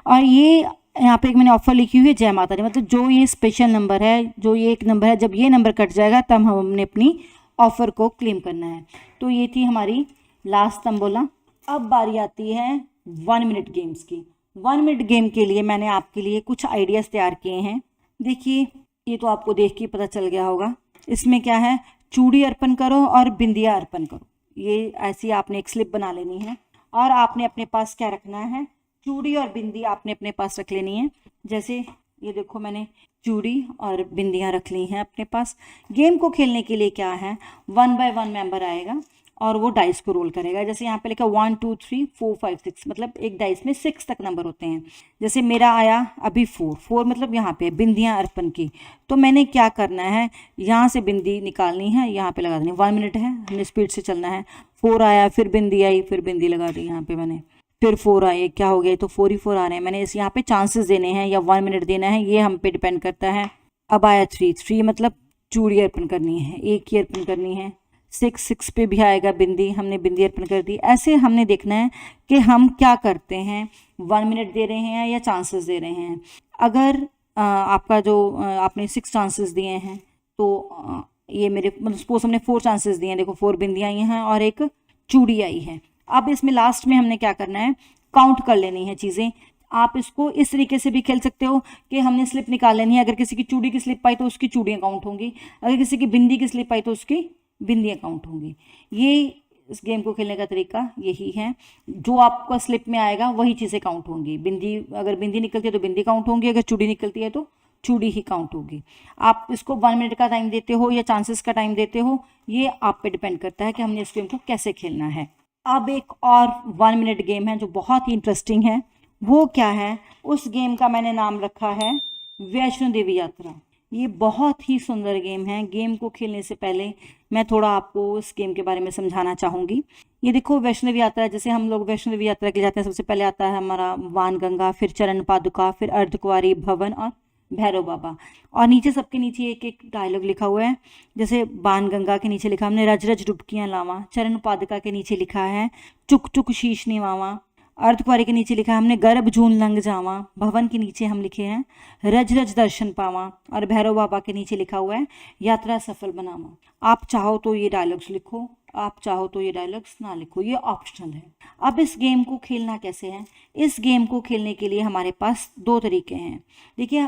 और ये यहाँ पे एक मैंने ऑफर लिखी हुई है जय माता दी, मतलब जो ये स्पेशल नंबर है, जो ये एक नंबर है, जब ये नंबर कट जाएगा तब हमने अपनी ऑफर को क्लेम करना है। तो ये थी हमारी लास्ट तंबोला। अब बारी आती है 1 मिनट गेम्स की। 1 मिनट गेम के लिए मैंने आपके लिए कुछ आइडियाज़ तैयार किए हैं। देखिए, ये तो आपको देख के पता चल गया होगा। इसमें क्या है, चूड़ी अर्पण करो और बिंदिया अर्पण करो। ये ऐसी आपने एक स्लिप बना लेनी है और आपने अपने पास क्या रखना है, चूड़ी और बिंदी आपने अपने पास रख लेनी है। जैसे ये देखो, मैंने चूड़ी और बिंदियाँ रख ली हैं अपने पास। गेम को खेलने के लिए क्या है, 1 बाय 1 मेंबर आएगा और वो डाइस को रोल करेगा। जैसे यहाँ पे लिखा 1 2 3 4 5 6, मतलब एक डाइस में 6 तक नंबर होते हैं। जैसे मेरा आया अभी 4 मतलब यहाँ पे बिंदियाँ अर्पण की, तो मैंने क्या करना है, यहाँ से बिंदी निकालनी है, यहाँ पे लगा देनी। 1 मिनट है, हमने स्पीड से चलना है। 4 आया, फिर बिंदी आई, फिर बिंदी लगा दी यहाँ पे मैंने, फिर 4 आए, क्या हो गया, तो 4 ही 4 आ रहे हैं। मैंने इस यहाँ पे चांसेस देने हैं या 1 मिनट देना है, ये हम पे डिपेंड करता है। अब आया 3 मतलब चूड़ी अर्पण करनी है, एक ही अर्पण करनी है। 6 पे भी आएगा बिंदी, हमने बिंदी अर्पण कर दी। ऐसे हमने देखना है कि हम क्या करते हैं, 1 मिनट दे रहे हैं या चांसेस दे रहे हैं। अगर आपका जो आपने 6 चांसेस दिए हैं, तो ये मेरे मतलब सपोज हमने 4 चांसेस दिए हैं, देखो 4 बिंदियाँ आई हैं और एक चूड़ी आई है। अब इसमें लास्ट में हमने क्या करना है, काउंट कर लेनी है चीज़ें। आप इसको इस तरीके से भी खेल सकते हो कि हमने स्लिप निकाल लेनी है। अगर किसी की चूड़ी की स्लिप आई तो उसकी चूड़ियाँ काउंट होंगी, अगर किसी की बिंदी की स्लिप आई तो उसकी बिंदियाँ काउंट होंगी। ये इस गेम को खेलने का तरीका यही है। जो आपका स्लिप में आएगा वही चीज़ें काउंट होंगी। बिंदी, अगर बिंदी निकलती है तो बिंदी काउंट होंगी, अगर चूड़ी निकलती है तो चूड़ी ही काउंट होगी। आप इसको 1 मिनट का टाइम देते हो या चांसेस का टाइम देते हो, ये आप पे डिपेंड करता है कि हमने इस गेम को कैसे खेलना है। अब एक और 1 मिनट गेम है जो बहुत ही इंटरेस्टिंग है। वो क्या है, उस गेम का मैंने नाम रखा है वैष्णो देवी यात्रा। ये बहुत ही सुंदर गेम है। गेम को खेलने से पहले मैं थोड़ा आपको इस गेम के बारे में समझाना चाहूँगी। ये देखो, वैष्णो देवी यात्रा, जैसे हम लोग वैष्णो देवी यात्रा के लिए जाते हैं, सबसे पहले आता है हमारा वानगंगा, फिर चरण पादुका, फिर अर्धकुंवारी भवन और भैरव बाबा। और नीचे सबके नीचे एक एक डायलॉग लिखा हुआ है। जैसे बाणगंगा के नीचे लिखा हमने रज रज डुबकियाँ लावा, चरण पादुका के नीचे लिखा है चुक चुक शीश निवावा, अर्धकुंवारी के नीचे लिखा है हमने गर्भ जून लंग जावा, भवन के नीचे हम लिखे हैं रज रज दर्शन पावा, और भैरव बाबा के नीचे लिखा हुआ है यात्रा सफल बनावा। आप चाहो तो ये डायलॉग्स लिखो, आप चाहो तो ये डायलॉग्स ना लिखो, ये ऑप्शनल है। अब इस गेम को खेलना कैसे है, इस गेम को खेलने के लिए हमारे पास 2 तरीके हैं। देखिए,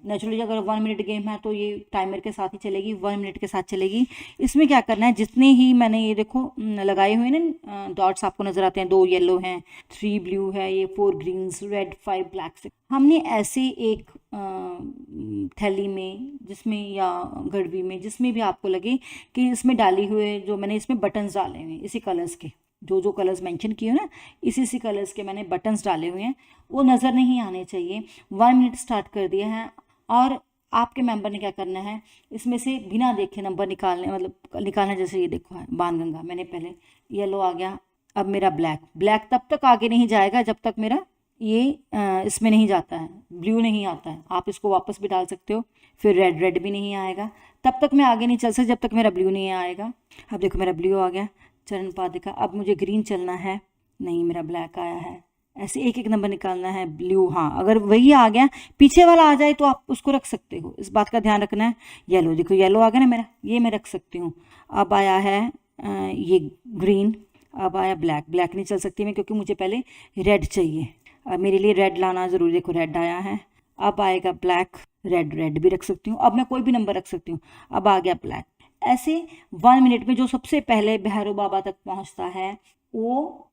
नेचुरली अगर 1 मिनट गेम है तो ये टाइमर के साथ ही चलेगी, 1 मिनट के साथ चलेगी। इसमें क्या करना है, जितने ही मैंने ये देखो लगाए हुए ना डॉट्स आपको नजर आते हैं, 2 येलो हैं, 3 ब्लू है, ये 4 ग्रीन्स, रेड 5 ब्लैक से हमने ऐसे एक थैली में जिसमें या गड़वी में जिसमें भी आपको लगे कि इसमें डाली हुए जो मैंने इसमें बटन्स डाले हुए हैं इसी कलर्स के, जो कलर्स मेंशन किए ना इसी कलर्स के मैंने बटन्स डाले हुए हैं, वो नज़र नहीं आने चाहिए। 1 मिनट स्टार्ट कर दिया है और आपके मेंबर ने क्या करना है, इसमें से बिना देखे नंबर निकालने, मतलब निकालना। जैसे ये देखो है बाणगंगा, मैंने पहले येलो आ गया, अब मेरा ब्लैक तब तक आगे नहीं जाएगा जब तक मेरा ये इसमें नहीं जाता है, ब्लू नहीं आता है। आप इसको वापस भी डाल सकते हो। फिर रेड भी नहीं आएगा, तब तक मैं आगे नहीं चल सकती जब तक मेरा ब्लू नहीं आएगा। अब देखो मेरा ब्लू आ गया, चरण पादुका। अब मुझे ग्रीन चलना है, नहीं मेरा ब्लैक आया है। ऐसे एक एक नंबर निकालना है। ब्लू, हाँ अगर वही आ गया, पीछे वाला आ जाए तो आप उसको रख सकते हो, इस बात का ध्यान रखना है। येलो, देखो येलो आ गया ना मेरा, ये मैं रख सकती हूँ। अब आया है ये ग्रीन, अब आया ब्लैक नहीं चल सकती मैं क्योंकि मुझे पहले रेड चाहिए। अब मेरे लिए रेड लाना ज़रूरी, देखो रेड आया है। अब आएगा ब्लैक, रेड भी रख सकती हूँ। अब मैं कोई भी नंबर रख सकती हूँ। अब आ गया ब्लैक। ऐसे 1 मिनट में जो सबसे पहले भैरव बाबा तक पहुँचता है वो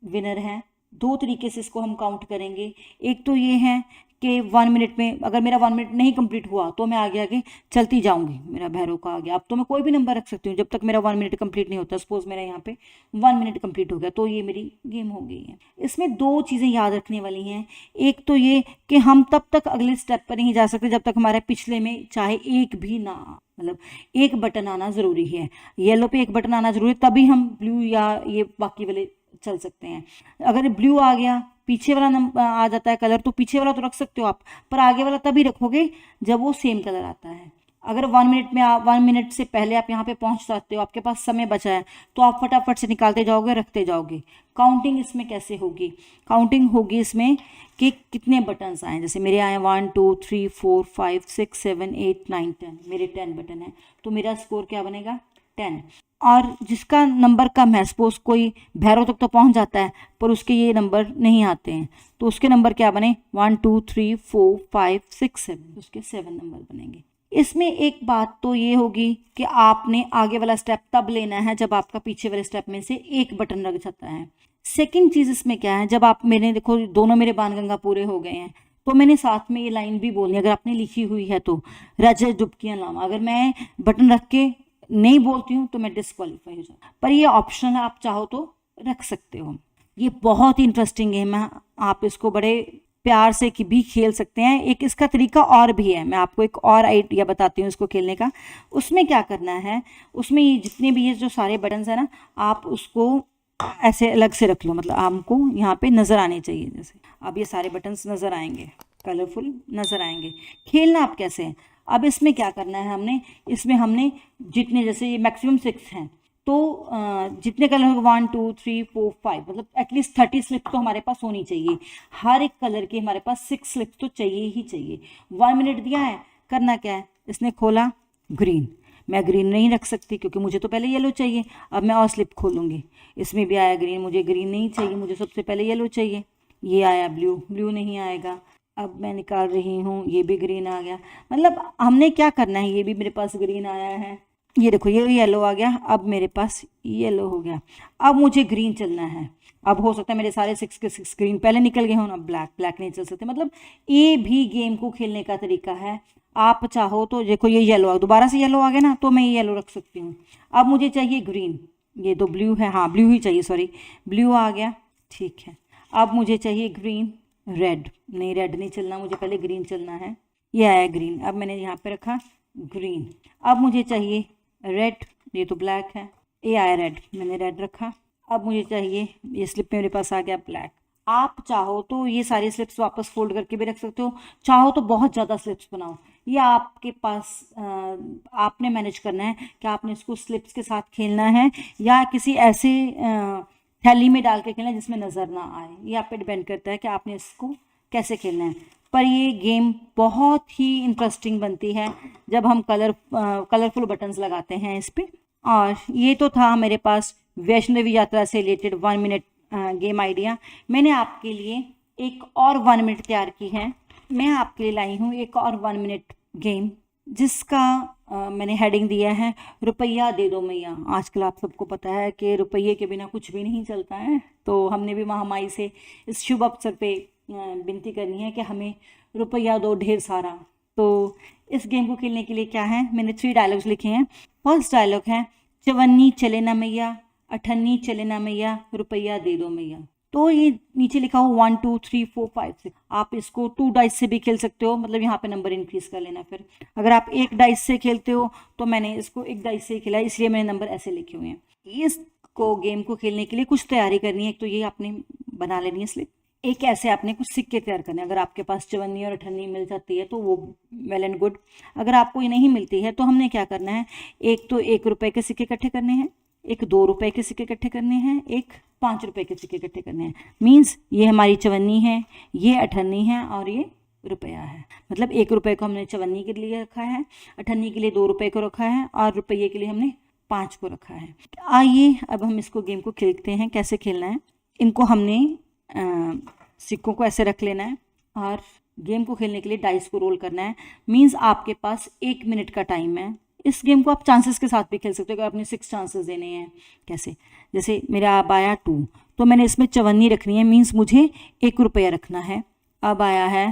विनर है। दो तरीके से इसको हम काउंट करेंगे। एक तो ये है कि 1 मिनट में, अगर मेरा 1 मिनट नहीं कंप्लीट हुआ तो मैं आगे आगे चलती जाऊंगी, मेरा भैरव का आ गया। अब तो मैं कोई भी नंबर रख सकती हूँ जब तक मेरा 1 मिनट कंप्लीट नहीं होता। सपोज मेरा यहाँ पे 1 मिनट कंप्लीट हो गया तो ये मेरी गेम हो गई है। इसमें दो चीज़ें याद रखने वाली हैं। एक तो ये कि हम तब तक अगले स्टेप पर नहीं जा सकते जब तक हमारे पिछले में चाहे एक भी ना, मतलब एक बटन आना ज़रूरी है। येलो पे एक बटन आना जरूरी है, तभी हम ब्लू या ये बाकी वाले चल सकते हैं। अगर ब्लू आ गया, पीछे वाला नंबर आ जाता है कलर, तो पीछे वाला तो रख सकते हो आप, पर आगे वाला तभी रखोगे जब वो सेम कलर आता है। अगर 1 मिनट में 1 मिनट से पहले आप यहाँ पे पहुँच जाते हो, आपके पास समय बचा है, तो आप फटाफट से निकालते जाओगे, रखते जाओगे। काउंटिंग इसमें कैसे होगी? काउंटिंग होगी इसमें कि कितने बटन्स आए। जैसे मेरे आए 1 2 3 4 5 6 7 8 9 10, मेरे 10 बटन है, तो मेरा स्कोर क्या बनेगा? 10। और जिसका नंबर कम है, सपोज कोई भैरव तक तो पहुंच जाता है पर उसके ये नंबर नहीं आते हैं, तो उसके नंबर क्या बने? 1 2 3 4 5 6 7, उसके 7 नंबर बनेंगे। इसमें एक बात तो ये होगी कि आपने आगे वाला स्टेप तब लेना है जब आपका पीछे वाले स्टेप में से एक बटन रख जाता है। सेकंड चीज़ इसमें क्या है, जब आप, मैंने देखो दोनों मेरे बाणगंगा पूरे हो गए हैं, तो मैंने साथ में ये लाइन भी बोलनी, अगर आपने लिखी हुई है तो, रजत डुबकियां लावा। अगर मैं बटन रख के नहीं बोलती हूँ तो मैं डिस्क्वालीफाई हो जाऊँ, पर ये ऑप्शनल है, आप चाहो तो रख सकते हो। ये बहुत ही इंटरेस्टिंग गेम है, आप इसको बड़े प्यार से भी खेल सकते हैं। एक इसका तरीका और भी है, मैं आपको एक और आइडिया बताती हूँ इसको खेलने का। उसमें क्या करना है, उसमें ये जितने भी ये जो सारे बटन्स हैं ना, आप उसको ऐसे अलग से रख लो, मतलब आपको यहाँ पे नज़र आने चाहिए। जैसे अब ये सारे बटन्स नज़र आएंगे, कलरफुल नज़र आएंगे। खेलना आप कैसे है, अब इसमें क्या करना है इसमें हमने जितने, जैसे ये मैक्सिमम 6 हैं, तो जितने कलर होंगे 1 2 3 4 5, मतलब एटलीस्ट 30 स्लिप तो हमारे पास होनी चाहिए। हर एक कलर के हमारे पास 6 स्लिप तो चाहिए ही चाहिए। 1 मिनट दिया है, करना क्या है, इसने खोला ग्रीन, मैं ग्रीन नहीं रख सकती क्योंकि मुझे तो पहले येलो चाहिए। अब मैं और स्लिप खोलूँगी, इसमें भी आया ग्रीन, मुझे ग्रीन नहीं चाहिए, मुझे सबसे पहले येलो चाहिए। ये आया ब्लू, ब्लू नहीं आएगा। अब मैं निकाल रही हूँ, ये भी ग्रीन आ गया। मतलब हमने क्या करना है, ये भी मेरे पास ग्रीन आया है, ये देखो ये येलो आ गया, अब मेरे पास येलो हो गया। अब मुझे ग्रीन चलना है। अब हो सकता है मेरे सारे 6 के 6 ग्रीन पहले निकल गए हों, अब ब्लैक नहीं चल सकते। मतलब ये भी गेम को खेलने का तरीका है। आप चाहो तो देखो ये येलो आ, दोबारा से येलो आ गया ना, तो मैं ये येलो रख सकती हूँ। अब मुझे चाहिए ग्रीन, ये तो ब्लू है, हाँ ब्लू ही चाहिए, सॉरी ब्लू आ गया, ठीक है। अब मुझे चाहिए ग्रीन, रेड नहीं, रेड नहीं चलना, मुझे पहले ग्रीन चलना है। ये आया ग्रीन, अब मैंने यहाँ पे रखा ग्रीन। अब मुझे चाहिए रेड, ये तो ब्लैक है, ये आया रेड, मैंने रेड रखा। अब मुझे चाहिए, ये स्लिप मेरे पास आ गया ब्लैक। आप चाहो तो ये सारी स्लिप्स वापस फोल्ड करके भी रख सकते हो, चाहो तो बहुत ज़्यादा स्लिप्स बनाओ, ये आपके पास आपने मैनेज करना है कि आपने इसको स्लिप्स के साथ खेलना है या किसी ऐसे थैली में डाल के खेलना है जिसमें नज़र ना आए। ये आप पे डिपेंड करता है कि आपने इसको कैसे खेलना है। पर ये गेम बहुत ही इंटरेस्टिंग बनती है जब हम कलरफुल बटन्स लगाते हैं इस पर। और ये तो था मेरे पास वैष्णवी यात्रा से रिलेटेड 1 मिनट गेम आइडिया। मैंने आपके लिए एक और 1 मिनट तैयार की है। मैं आपके लिए लाई हूँ एक और 1 मिनट गेम जिसका मैंने हेडिंग दिया है रुपया दे दो मैया। आजकल आप सबको पता है कि रुपये के बिना कुछ भी नहीं चलता है, तो हमने भी महामाई से इस शुभ अवसर पे विनती करनी है कि हमें रुपया दो ढेर सारा। तो इस गेम को खेलने के लिए क्या है, मैंने 3 डायलॉग्स लिखे हैं। फर्स्ट डायलॉग है, चवन्नी चले ना मैया, अठन्नी चले ना मैया, रुपया दे दो मैया। तो ये नीचे लिखा हो 1 2 3 4 5 6। आप इसको 2 डाइस से भी खेल सकते हो, मतलब यहाँ पे नंबर इंक्रीज कर लेना। फिर अगर आप 1 डाइस से खेलते हो तो मैंने इसको 1 डाइस से खेला, इसलिए मैंने नंबर ऐसे लिखे हुए हैं। इसको गेम को खेलने के लिए कुछ तैयारी करनी है। एक तो ये आपने बना लेनी है स्लिप, एक ऐसे आपने कुछ सिक्के तैयार करने हैं। अगर आपके पास चवन्नी और अठन्नी मिल जाती है तो वो वेल एंड गुड। अगर आपको ये नहीं मिलती है तो हमने क्या करना है, एक तो 1 रुपए के सिक्के इकट्ठे करने हैं, एक 2 रुपए के सिक्के इकट्ठे करने हैं, एक 5 रुपए के सिक्के इकट्ठे करने हैं। मीन्स ये हमारी चवन्नी है, ये अठन्नी है और ये रुपया है। मतलब 1 रुपए को हमने चवन्नी के लिए रखा है, अठन्नी के लिए 2 रुपए को रखा है और रुपये के लिए हमने 5 को रखा है। आइए अब हम इसको गेम को खेलते हैं। कैसे खेलना है, इनको हमने सिक्कों को ऐसे रख लेना है और गेम को खेलने के लिए डाइस को रोल करना है। मीन्स आपके पास 1 मिनट का टाइम है। इस गेम को आप चांसेस के साथ भी खेल सकते हो, अगर आपने 6 चांसेस देने हैं। कैसे, जैसे मेरा अब आया 2, तो मैंने इसमें 54 रखनी है, मीन्स मुझे 1 रुपया रखना है। अब आया है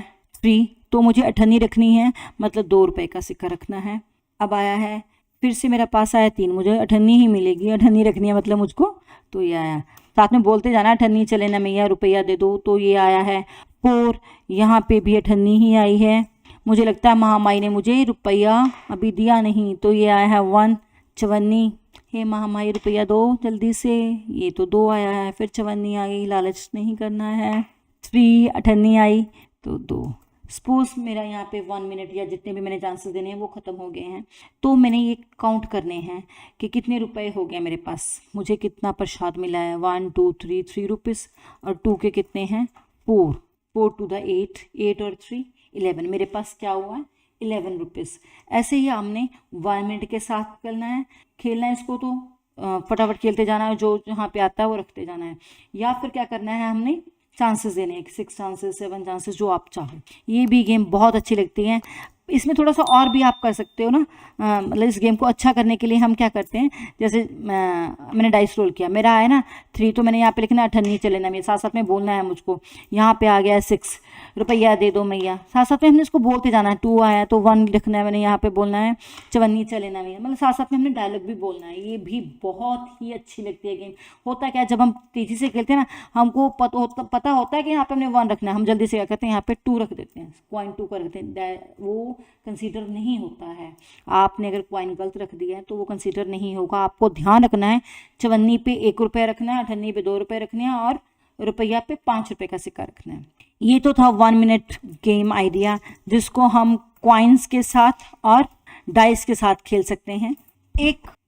3, तो मुझे 58 रखनी है, मतलब 2 रुपये का सिक्का रखना है। अब आया है, फिर से मेरा पास आया 3, मुझे 58 ही मिलेगी, 58 रखनी है मतलब मुझको, तो ये आया। साथ में बोलते जाना 58 चले ना मैया रुपया दे दो, तो ये आया है 4। यहाँ पे भी 58 ही आई है। मुझे लगता है महामाई ने मुझे रुपया अभी दिया नहीं, तो ये आया है 1, 54। हे महामाई रुपया दो जल्दी से, ये तो 2 आया है, फिर 54 आ गई, लालच नहीं करना है। 3, 58 आई, तो 2। सपोज मेरा यहाँ पे 1 मिनट या जितने भी मैंने चांसेस देने हैं वो ख़त्म हो गए हैं, तो मैंने ये काउंट करने हैं कि कितने रुपए हो गए मेरे पास, मुझे कितना प्रसाद मिला है। 1 2 3 रुपीज़, और 2 के कितने हैं 4, 4 to the 8, 8 और 3 11, मेरे पास क्या हुआ है 11 रुपीज़। ऐसे ही हमने 1 मिनट के साथ खेलना है इसको, तो फटाफट खेलते जाना है, जो यहाँ पे आता है वो रखते जाना है। या फिर क्या करना है, हमने चांसेस देने हैं, 6 चांसेस 7 चांसेस, जो आप चाहो। ये भी गेम बहुत अच्छी लगती है। इसमें थोड़ा सा और भी आप कर सकते हो ना, मतलब इस गेम को अच्छा करने के लिए हम क्या करते हैं, जैसे मैंने डाइस रोल किया, मेरा आया ना 3, तो मैंने यहाँ पे लिखना 58 चले ना, मेरे साथ साथ में बोलना है मुझको। यहाँ पे आ गया 6, रुपया दे दो मैया, साथ साथ में हमने इसको बोलते जाना है। 2 आया तो 1 लिखना है मैंने, यहाँ पे बोलना है 54 चले ना मैया, मतलब साथ साथ में हमने डायलॉग भी बोलना है। ये भी बहुत ही अच्छी लगती है गेम। होता क्या है, जब हम तेज़ी से खेलते हैं ना, हमको पता होता है कि यहाँ पे हमने 1 रखना है, हम जल्दी से क्या करते हैं, यहाँ पे 2 रख देते हैं, कॉइन 2 कर देते हैं, वो कंसीडर नहीं होता है। आपने अगर कॉइन गलत रख दिया है तो वो कंसीडर नहीं होगा। आपको ध्यान रखना है 54 पे 1 रुपया रखना है, 58 पे 2 रुपये रखने हैं, और रुपया पे 5 रुपये का सिक्का रखना है। ये तो था 1 मिनट गेम आइडिया, जिसको हम कॉइन्स के साथ और डाइस के साथ खेल सकते हैं।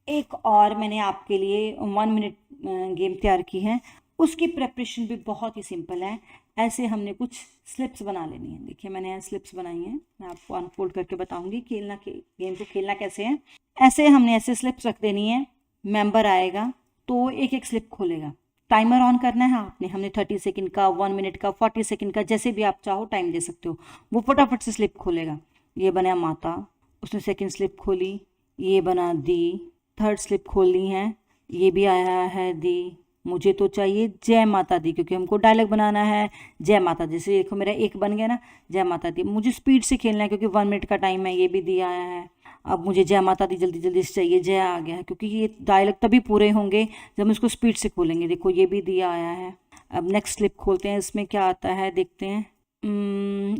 एक और मैंने आपके लिए 1 मिनट गेम तैयार की है, उसकी प्रेपरेशन भी बहुत ही सिंपल है। ऐसे हमने कुछ स्लिप्स बना लेनी है। देखिए मैंने स्लिप्स बनाई हैं, मैं आपको अनफोल्ड करके बताऊंगी गेम को खेलना कैसे है। ऐसे हमने ऐसे स्लिप्स रख देनी है, मेंबर आएगा तो एक एक स्लिप खोलेगा। टाइमर ऑन करना है आपने, हमने 30 सेकंड का, 1 मिनट का, 40 सेकंड का, जैसे भी आप चाहो टाइम दे सकते हो। वो फटाफट से स्लिप खोलेगा। ये बना माता, उसने सेकंड स्लिप खोली, ये बना दी, थर्ड स्लिप खोलनी है, ये भी आया है दी। मुझे तो चाहिए जय माता दी, क्योंकि हमको डायलॉग बनाना है जय माता दी। जैसे देखो मेरा 1 बन गया ना, जय माता दी। मुझे स्पीड से खेलना है क्योंकि 1 मिनट का टाइम है, ये भी दिया आया है। अब मुझे जय माता दी जल्दी जल्दी से चाहिए, जय आ गया है, क्योंकि ये डायलॉग तभी पूरे होंगे जब हम इसको स्पीड से खोलेंगे। देखो ये भी दिया आया है। अब नेक्स्ट स्लिप खोलते हैं, इसमें क्या आता है देखते हैं।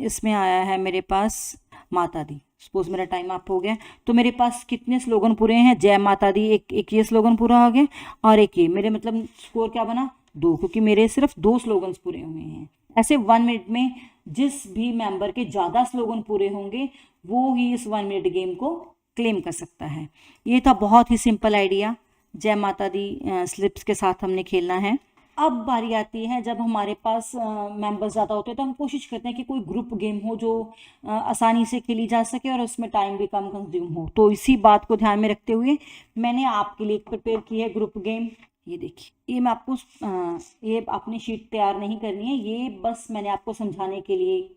इसमें आया है मेरे पास माता दी। सपोज मेरा टाइम अप हो गया, तो मेरे पास कितने स्लोगन पूरे हैं, जय माता दी एक ये स्लोगन पूरा हो गया, और एक ये। मेरे मतलब स्कोर क्या बना 2, क्योंकि मेरे सिर्फ 2 स्लोगन्स पूरे हुए हैं। ऐसे 1 मिनट में जिस भी मेंबर के ज़्यादा स्लोगन पूरे होंगे वो ही इस 1 मिनट गेम को क्लेम कर सकता है। ये था बहुत ही सिंपल आइडिया, जय माता दी स्लिप्स के साथ हमने खेलना है। अब बारी आती है जब हमारे पास मेंबर्स ज़्यादा होते हैं, तो हम कोशिश करते हैं कि कोई ग्रुप गेम हो जो आसानी से खेली जा सके और उसमें टाइम भी कम कंज्यूम हो। तो इसी बात को ध्यान में रखते हुए मैंने आपके लिए प्रिपेयर की है ग्रुप गेम। ये देखिए, ये मैं आपको ये आपने शीट तैयार नहीं करनी है, ये बस मैंने आपको समझाने के लिए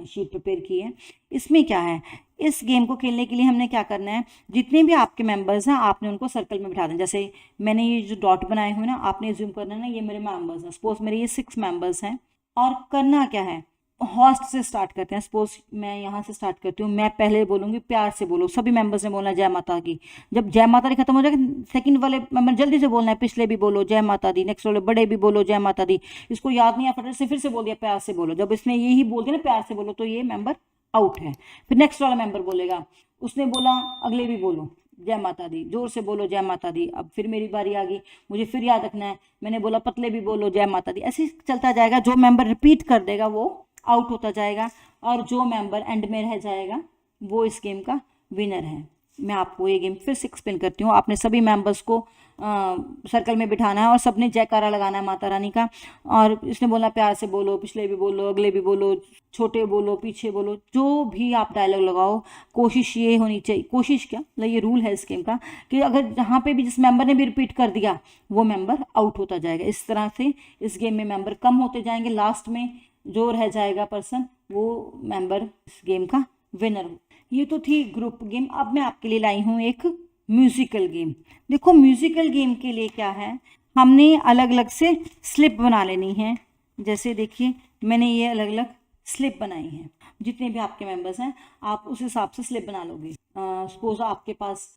शीट प्रिपेयर की है। इसमें क्या है, इस गेम को खेलने के लिए हमने क्या करना है, जितने भी आपके मेंबर्स हैं आपने उनको सर्कल में बिठा देना। जैसे मैंने ये जो डॉट बनाए हुए ना, आपने जूम करना है ना, ये मेरे मेंबर्स हैं। सपोज मेरे ये 6 मेंबर्स हैं, और करना क्या है, होस्ट से स्टार्ट करते हैं। सपोज मैं यहाँ से स्टार्ट करती हूँ, मैं पहले बोलूँगी प्यार से बोलो, सभी मेंबर्स ने बोलना जय माता की। जब जय माता दी खत्म हो जाएगा, सेकंड वाले मेंबर जल्दी से बोलना है, पिछले भी बोलो जय माता दी, नेक्स्ट वाले बड़े भी बोलो जय माता दी। इसको याद नहीं है, फटाफट से फिर से बोल दिया प्यार से बोलो। जब इसने यही बोल दिया ना प्यार से बोलो, तो ये मेंबर आउट है। फिर नेक्स्ट वाला मेंबर बोलेगा, उसने बोला अगले भी बोलो जय माता दी, जोर से बोलो जय माता दी। अब फिर मेरी बारी आ गई, मुझे फिर याद रखना है, मैंने बोला पतले भी बोलो जय माता दी। ऐसे चलता जाएगा, जो मेंबर रिपीट कर देगा वो आउट होता जाएगा, और जो मेंबर एंड में रह जाएगा वो इस गेम का विनर है। मैं आपको ये गेम फिर से एक्सप्लेन करती हूँ। आपने सभी मेंबर्स को सर्कल में बिठाना है और सबने जयकारा लगाना है माता रानी का, और इसने बोलना प्यार से बोलो, पिछले भी बोलो, अगले भी बोलो, छोटे बोलो, पीछे बोलो, जो भी आप डायलॉग लगाओ। कोशिश ये होनी चाहिए, कोशिश क्या मतलब ये रूल है इस गेम का, कि अगर जहाँ पे भी जिस मेंबर ने भी रिपीट कर दिया वो मेंबर आउट होता जाएगा। इस तरह से इस गेम में मेंबर कम होते जाएंगे, लास्ट में जो रह जाएगा पर्सन वो मेंबर इस गेम का विनर। ये तो थी ग्रुप गेम। अब मैं आपके लिए लाई हूँ एक म्यूजिकल गेम। देखो म्यूजिकल गेम के लिए क्या है, हमने अलग अलग से स्लिप बना लेनी है। जैसे देखिए मैंने ये अलग अलग स्लिप बनाई है। जितने भी आपके मेंबर्स हैं आप उस हिसाब से स्लिप बना लोगे। सपोज आपके पास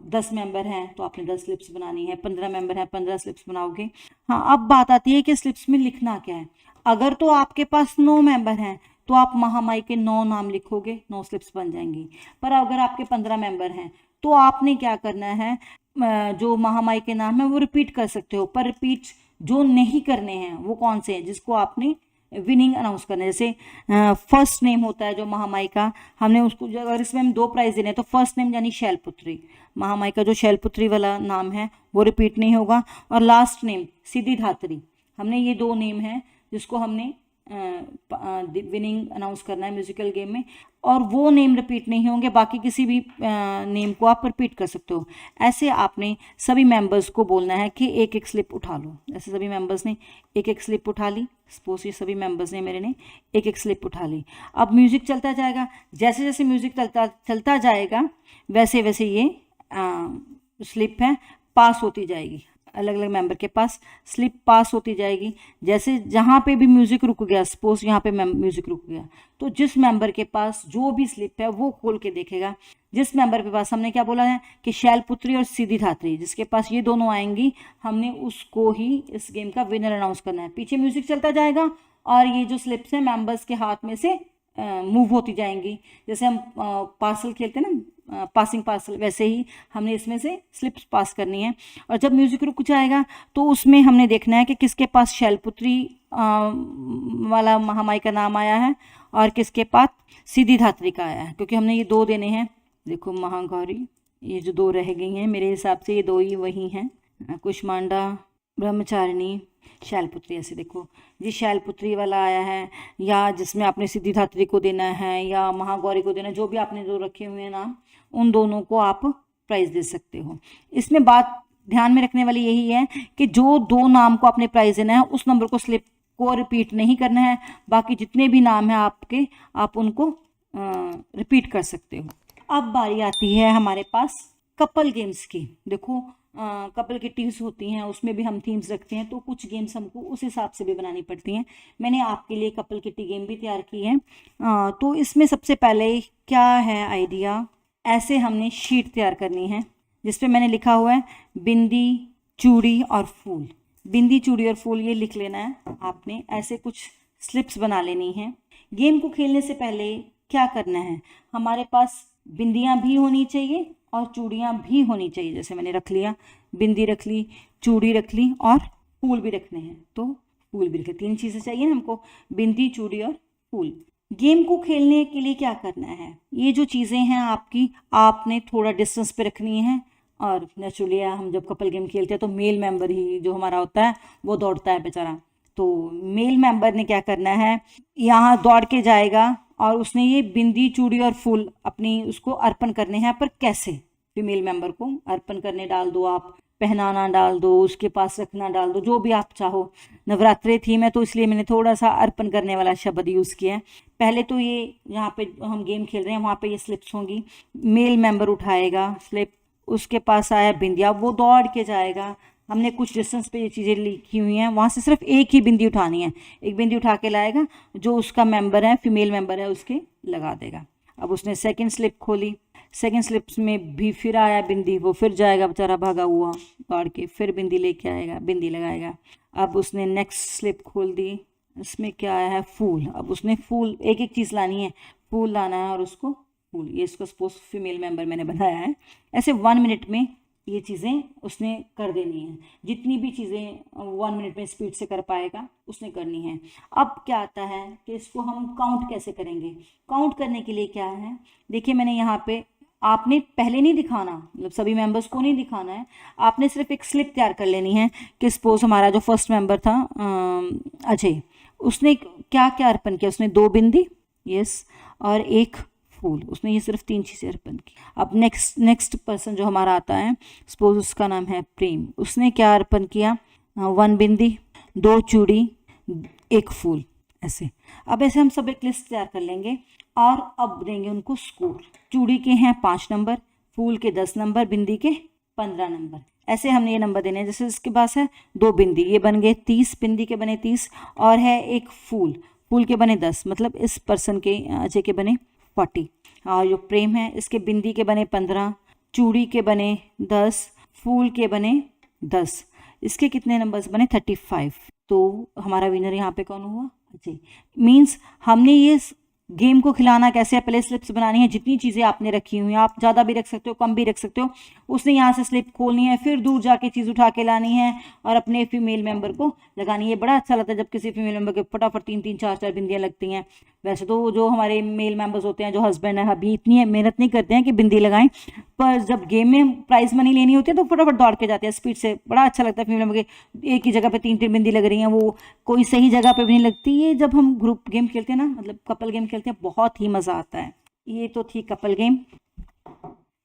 10 मेंबर हैं तो आपने 10 स्लिप्स बनानी है, 15 मेंबर हैं 15 स्लिप्स बनाओगे। हाँ, अब बात आती है कि स्लिप्स में लिखना क्या है। अगर तो आपके पास 9 मेंबर हैं तो आप महामाई के 9 नाम लिखोगे, 9 स्लिप्स बन जाएंगी। पर अगर आपके 15 मेंबर हैं तो आपने क्या करना है, जो महामाई के नाम है वो रिपीट कर सकते हो, पर रिपीट जो नहीं करने हैं वो कौन से हैं जिसको आपने विनिंग अनाउंस करना है। जैसे फर्स्ट नेम होता है जो महामाई का, हमने उसको अगर इसमें हम 2 प्राइज देने हैं तो फर्स्ट नेम यानी शैलपुत्री, महामाई का जो शैलपुत्री वाला नाम है वो रिपीट नहीं होगा। और लास्ट नेम सिद्धिधात्री, हमने ये 2 नेम हैं जिसको हमने विनिंग अनाउंस करना है म्यूजिकल गेम में, और वो नेम रिपीट नहीं होंगे। बाकी किसी भी नेम को आप रिपीट कर सकते हो। ऐसे आपने सभी मेंबर्स को बोलना है कि एक एक स्लिप उठा लो। ऐसे सभी मेंबर्स ने एक एक स्लिप उठा ली। सपोज ये सभी मेंबर्स ने मेरे ने एक एक स्लिप उठा ली। अब म्यूजिक चलता जाएगा, जैसे जैसे म्यूजिक चलता जाएगा वैसे वैसे ये स्लिप है पास होती जाएगी। अलग अलग मेंबर के पास स्लिप पास होती जाएगी। जैसे जहाँ पे भी म्यूजिक रुक गया, सपोज यहाँ पे म्यूजिक रुक गया, तो जिस मेंबर के पास जो भी स्लिप है वो खोल के देखेगा। जिस मेंबर के पास हमने क्या बोला है कि शैलपुत्री और सिद्धिधात्री, जिसके पास ये दोनों आएंगी हमने उसको ही इस गेम का विनर अनाउंस करना है। पीछे म्यूजिक चलता जाएगा और ये जो स्लिप्स हैं मेंबर्स के हाथ में से मूव होती जाएंगी। जैसे हम पार्सल खेलते हैं ना, पासिंग पार्सल, वैसे ही हमने इसमें से स्लिप्स पास करनी है। और जब म्यूजिक रुक जाएगा तो उसमें हमने देखना है कि किसके पास शैलपुत्री वाला महामाई का नाम आया है और किसके पास सिद्धिधात्री का आया है, क्योंकि हमने ये 2 देने हैं। देखो महागौरी, ये जो 2 रह गई हैं मेरे हिसाब से ये 2 ही वही हैं, कुष्मांडा, ब्रह्मचारिणी, शैलपुत्री। ऐसे देखो जी शैलपुत्री वाला आया है, या जिसमें आपने सिद्धिधात्री को देना है या महागौरी को देना है, जो भी आपने जो रखे हुए हैं नाम, उन दोनों को आप प्राइज दे सकते हो। इसमें बात ध्यान में रखने वाली यही है कि जो 2 नाम को आपने प्राइज देना है उस नंबर को स्लिप को रिपीट नहीं करना है। बाकी जितने भी नाम हैं आपके, आप उनको रिपीट कर सकते हो। अब बारी आती है हमारे पास कपल गेम्स की। देखो कपल किटीज होती हैं, उसमें भी हम थीम्स रखते हैं, तो कुछ गेम्स हमको उस हिसाब से भी बनानी पड़ती हैं। मैंने आपके लिए कपल किटी गेम भी तैयार की है। तो इसमें सबसे पहले क्या है आइडिया, ऐसे हमने शीट तैयार करनी है जिसपे मैंने लिखा हुआ है बिंदी, चूड़ी और फूल। बिंदी, चूड़ी और फूल ये लिख लेना है आपने। ऐसे कुछ स्लिप्स बना लेनी है। गेम को खेलने से पहले क्या करना है, हमारे पास बिंदियाँ भी होनी चाहिए और चूड़ियाँ भी होनी चाहिए। जैसे मैंने रख लिया, बिंदी रख ली, चूड़ी रख ली और फूल भी रखने हैं, तो फूल भी रखे। 3 चीज़ें चाहिए ना हमको, बिंदी, चूड़ी और फूल। गेम को खेलने के लिए क्या करना है, ये जो चीज़ें हैं आपकी, आपने थोड़ा डिस्टेंस पे रखनी है। और नेचुरली हम जब कपल गेम खेलते हैं तो मेल मेंबर ही जो हमारा होता है वो दौड़ता है बेचारा। तो मेल मेंबर ने क्या करना है, यहाँ दौड़ के जाएगा और उसने ये बिंदी, चूड़ी और फूल अपनी उसको अर्पण करने हैं। पर कैसे, फीमेल मेंबर को अर्पण करने डाल दो, आप पहनाना डाल दो, उसके पास रखना डाल दो, जो भी आप चाहो। नवरात्रि थीम है तो इसलिए मैंने थोड़ा सा अर्पण करने वाला शब्द यूज़ किया है। पहले तो ये यहाँ पे हम गेम खेल रहे हैं, वहाँ पे ये स्लिप्स होंगी। मेल मेंबर उठाएगा स्लिप, उसके पास आया बिंदिया, वो दौड़ के जाएगा। हमने कुछ डिस्टेंस पे ये चीज़ें लिखी हुई हैं, वहाँ से सिर्फ एक ही बिंदी उठानी है। एक बिंदी उठा के लाएगा, जो उसका मेंबर है, फीमेल मेंबर है, उसके लगा देगा। अब उसने सेकंड स्लिप खोली, सेकंड स्लिप्स में भी फिर आया बिंदी, वो फिर जाएगा बेचारा भागा हुआ दौड़ के, फिर बिंदी लेके आएगा, बिंदी लगाएगा। अब उसने नेक्स्ट स्लिप खोल दी, इसमें क्या आया है, फूल। अब उसने फूल, एक एक चीज़ लानी है, फूल लाना है और उसको फूल, ये इसको सपोज फीमेल मेंबर मैंने बनाया है। ऐसे 1 मिनट में ये चीज़ें उसने कर देनी है। जितनी भी चीज़ें 1 मिनट में स्पीड से कर पाएगा उसने करनी है। अब क्या आता है कि इसको हम काउंट कैसे करेंगे। काउंट करने के लिए क्या है, देखिए मैंने यहाँ पे, आपने पहले नहीं दिखाना, मतलब सभी मेंबर्स को नहीं दिखाना है, आपने सिर्फ एक स्लिप तैयार कर लेनी है कि सपोज हमारा जो फर्स्ट मेंबर था अजय, उसने क्या क्या अर्पण किया, उसने 2 बिंदी, यस, और 1 फूल, उसने ये सिर्फ 3 चीज़ें अर्पण की। अब नेक्स्ट पर्सन जो हमारा आता है, सपोज उसका नाम है प्रेम, उसने क्या अर्पण किया, 1 बिंदी, 2 चूड़ी, 1 फूल, ऐसे। अब ऐसे हम सब एक लिस्ट तैयार कर लेंगे और अब देंगे उनको स्कोर। चूड़ी के हैं 5 नंबर, फूल के 10 नंबर, बिंदी के 15 नंबर। ऐसे हमने ये नंबर देने हैं। जैसे इसके पास है 2 बिंदी, ये बन गए 30, बिंदी के बने 30, और है एक फूल, फूल के बने 10, मतलब इस पर्सन के अजय के बने 40। और जो प्रेम है इसके बिंदी के बने 15, चूड़ी के बने 10, फूल के बने 10, इसके कितने नंबर्स बने 35। तो हमारा विनर यहाँ पे कौन हुआ? अजय। मीन्स हमने ये गेम को खिलाना कैसे है, पहले स्लिप्स बनानी है, जितनी चीज़ें आपने रखी हुई हैं, आप ज़्यादा भी रख सकते हो, कम भी रख सकते हो, उसने यहाँ से स्लिप खोलनी है, फिर दूर जाके चीज़ उठा के लानी है और अपने फीमेल मेंबर को लगानी है। बड़ा अच्छा लगता है जब किसी फीमेल मेंबर के फटाफट 3-3 4-4 बिंदियाँ लगती हैं। वैसे तो जो हमारे मेल मेंबर्स होते हैं, जो हस्बैंड है, अभी इतनी मेहनत नहीं करते हैं कि बिंदी लगाएं, पर जब गेम में प्राइज मनी लेनी होती है तो फटाफट दौड़ के जाते हैं स्पीड से। बड़ा अच्छा लगता है फीमेल मेंबर के एक ही जगह पे 3-3 बिंदी लग रही हैं, वो कोई सही जगह पे भी नहीं लगती। ये जब हम ग्रुप गेम खेलते हैं ना, मतलब कपल गेम खेलते हैं, बहुत ही मज़ा आता है। ये तो थी कपल गेम।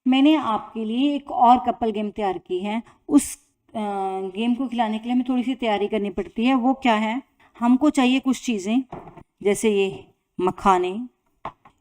मैंने आपके लिए एक और कपल गेम तैयार की है। उस गेम को खिलाने के लिए हमें थोड़ी सी तैयारी करनी पड़ती है। वो क्या है, हमको चाहिए कुछ चीज़ें, जैसे ये मखाने,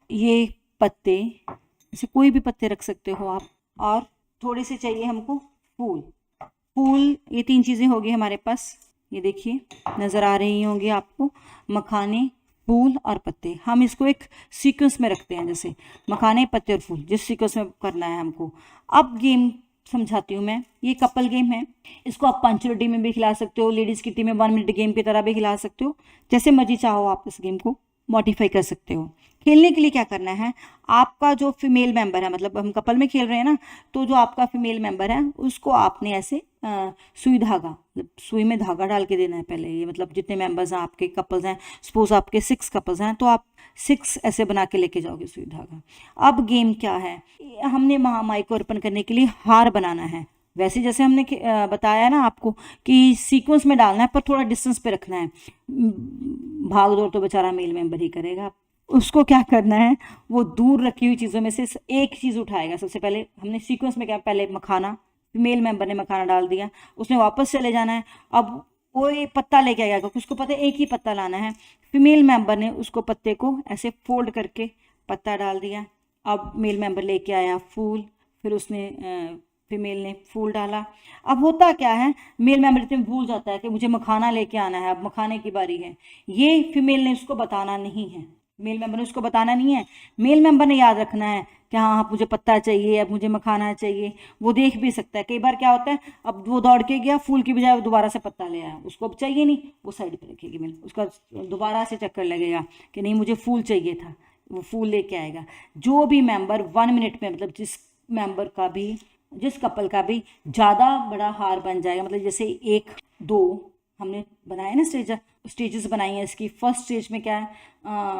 ये पत्ते, जैसे कोई भी पत्ते रख सकते हो आप, और थोड़े से चाहिए हमको फूल। फूल, ये 3 चीज़ें होगी हमारे पास, ये देखिए नज़र आ रही होंगी आपको, मखाने, फूल और पत्ते। हम इसको एक सीक्वेंस में रखते हैं, जैसे मखाने, पत्ते और फूल, जिस सीक्वेंस में करना है हमको। अब गेम समझाती हूँ मैं। ये कपल गेम है, इसको आप पंचुअलिटी में भी खिला सकते हो, लेडीज़ किटी में 1 मिनट गेम की तरह भी खिला सकते हो, जैसे मर्जी चाहो आप इस गेम को मॉडिफाई कर सकते हो। खेलने के लिए क्या करना है, आपका जो फीमेल मेंबर है, मतलब हम कपल में खेल रहे हैं ना, तो जो आपका फीमेल मेंबर है उसको आपने ऐसे सुई धागा, मतलब सुई में धागा डाल के देना है पहले। ये मतलब जितने मेंबर्स हैं आपके, कपल्स हैं, सपोज आपके 6 कपल्स हैं, तो आप 6 ऐसे बना के लेके जाओगे सुई धागा। अब गेम क्या है, हमने महामाई को अर्पण करने के लिए हार बनाना है। वैसे जैसे हमने बताया ना आपको कि सीक्वेंस में डालना है, पर थोड़ा डिस्टेंस पे रखना है। भाग दौड़ तो बेचारा मेल मेंबर ही करेगा। उसको क्या करना है, वो दूर रखी हुई चीज़ों में से एक चीज़ उठाएगा। सबसे पहले हमने सीक्वेंस में क्या, पहले मखाना, मेल मेंबर ने मखाना डाल दिया, उसने वापस चले जाना है। अब वो एक पत्ता लेके आएगा, उसको पता है एक ही पत्ता लाना है। फीमेल मेंबर ने उसको पत्ते को ऐसे फोल्ड करके पत्ता डाल दिया। अब मेल मेंबर लेके आया फूल, फिर उसने फीमेल ने फूल डाला। अब होता क्या है, मेल मेंबर इतने भूल जाता है कि मुझे मखाना लेके आना है, अब मखाने की बारी है। ये फीमेल ने उसको बताना नहीं है, मेल मेंबर ने उसको बताना नहीं है। मेल मेंबर ने याद रखना है कि हाँ मुझे पत्ता चाहिए, अब मुझे मखाना चाहिए। वो देख भी सकता है, कई बार क्या होता है, अब वो दौड़ के गया, फूल की बजाय दोबारा से पत्ता ले आया, उसको अब चाहिए नहीं, वो साइड पे रखेगी मेल, उसका दोबारा से चक्कर लगेगा कि नहीं मुझे फूल चाहिए था, वो फूल लेके आएगा। जो भी मेंबर 1 मिनट में, मतलब जिस कपल का भी ज़्यादा बड़ा हार बन जाएगा, मतलब जैसे 1 2 हमने बनाए ना स्टेजेस बनाई हैं इसकी। फर्स्ट स्टेज में क्या है,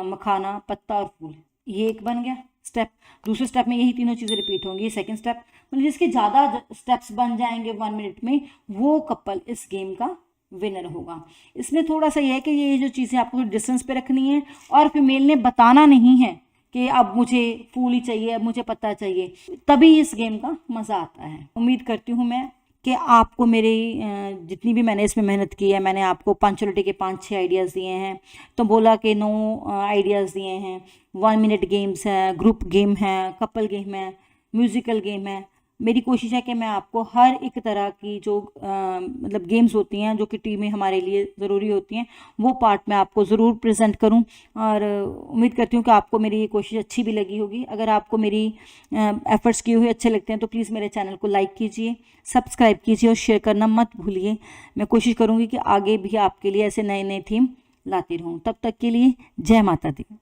मखाना, पत्ता और फूल, ये एक बन गया स्टेप। दूसरे स्टेप में यही तीनों चीज़ें रिपीट होंगी। ये सेकंड स्टेप, मतलब जिसके ज़्यादा स्टेप्स बन जाएंगे 1 मिनट में, वो कपल इस गेम का विनर होगा। इसमें थोड़ा सा ये है कि ये जो चीज़ें आपको डिस्टेंस पे रखनी है, और फीमेल ने बताना नहीं है कि अब मुझे फूल ही चाहिए, अब मुझे पत्ता चाहिए, तभी इस गेम का मज़ा आता है। उम्मीद करती हूँ मैं कि आपको मेरी जितनी भी मैंने इसमें मेहनत की है, मैंने आपको पंचुअलिटी के 5-6 आइडियाज़ दिए हैं, तो बोला कि 9 आइडियाज़ दिए हैं। 1 मिनट गेम्स है, ग्रुप गेम है, कपल गेम है, म्यूज़िकल गेम है। मेरी कोशिश है कि मैं आपको हर एक तरह की जो मतलब गेम्स होती हैं जो कि टीम में हमारे लिए ज़रूरी होती हैं, वो पार्ट मैं आपको ज़रूर प्रेजेंट करूं। और उम्मीद करती हूँ कि आपको मेरी ये कोशिश अच्छी भी लगी होगी। अगर आपको मेरी एफ़र्ट्स किए हुए अच्छे लगते हैं तो प्लीज़ मेरे चैनल को लाइक कीजिए, सब्सक्राइब कीजिए और शेयर करना मत भूलिए। मैं कोशिश करूँगी कि आगे भी आपके लिए ऐसे नए नए थीम लाती रहूँ। तब तक के लिए जय माता दी।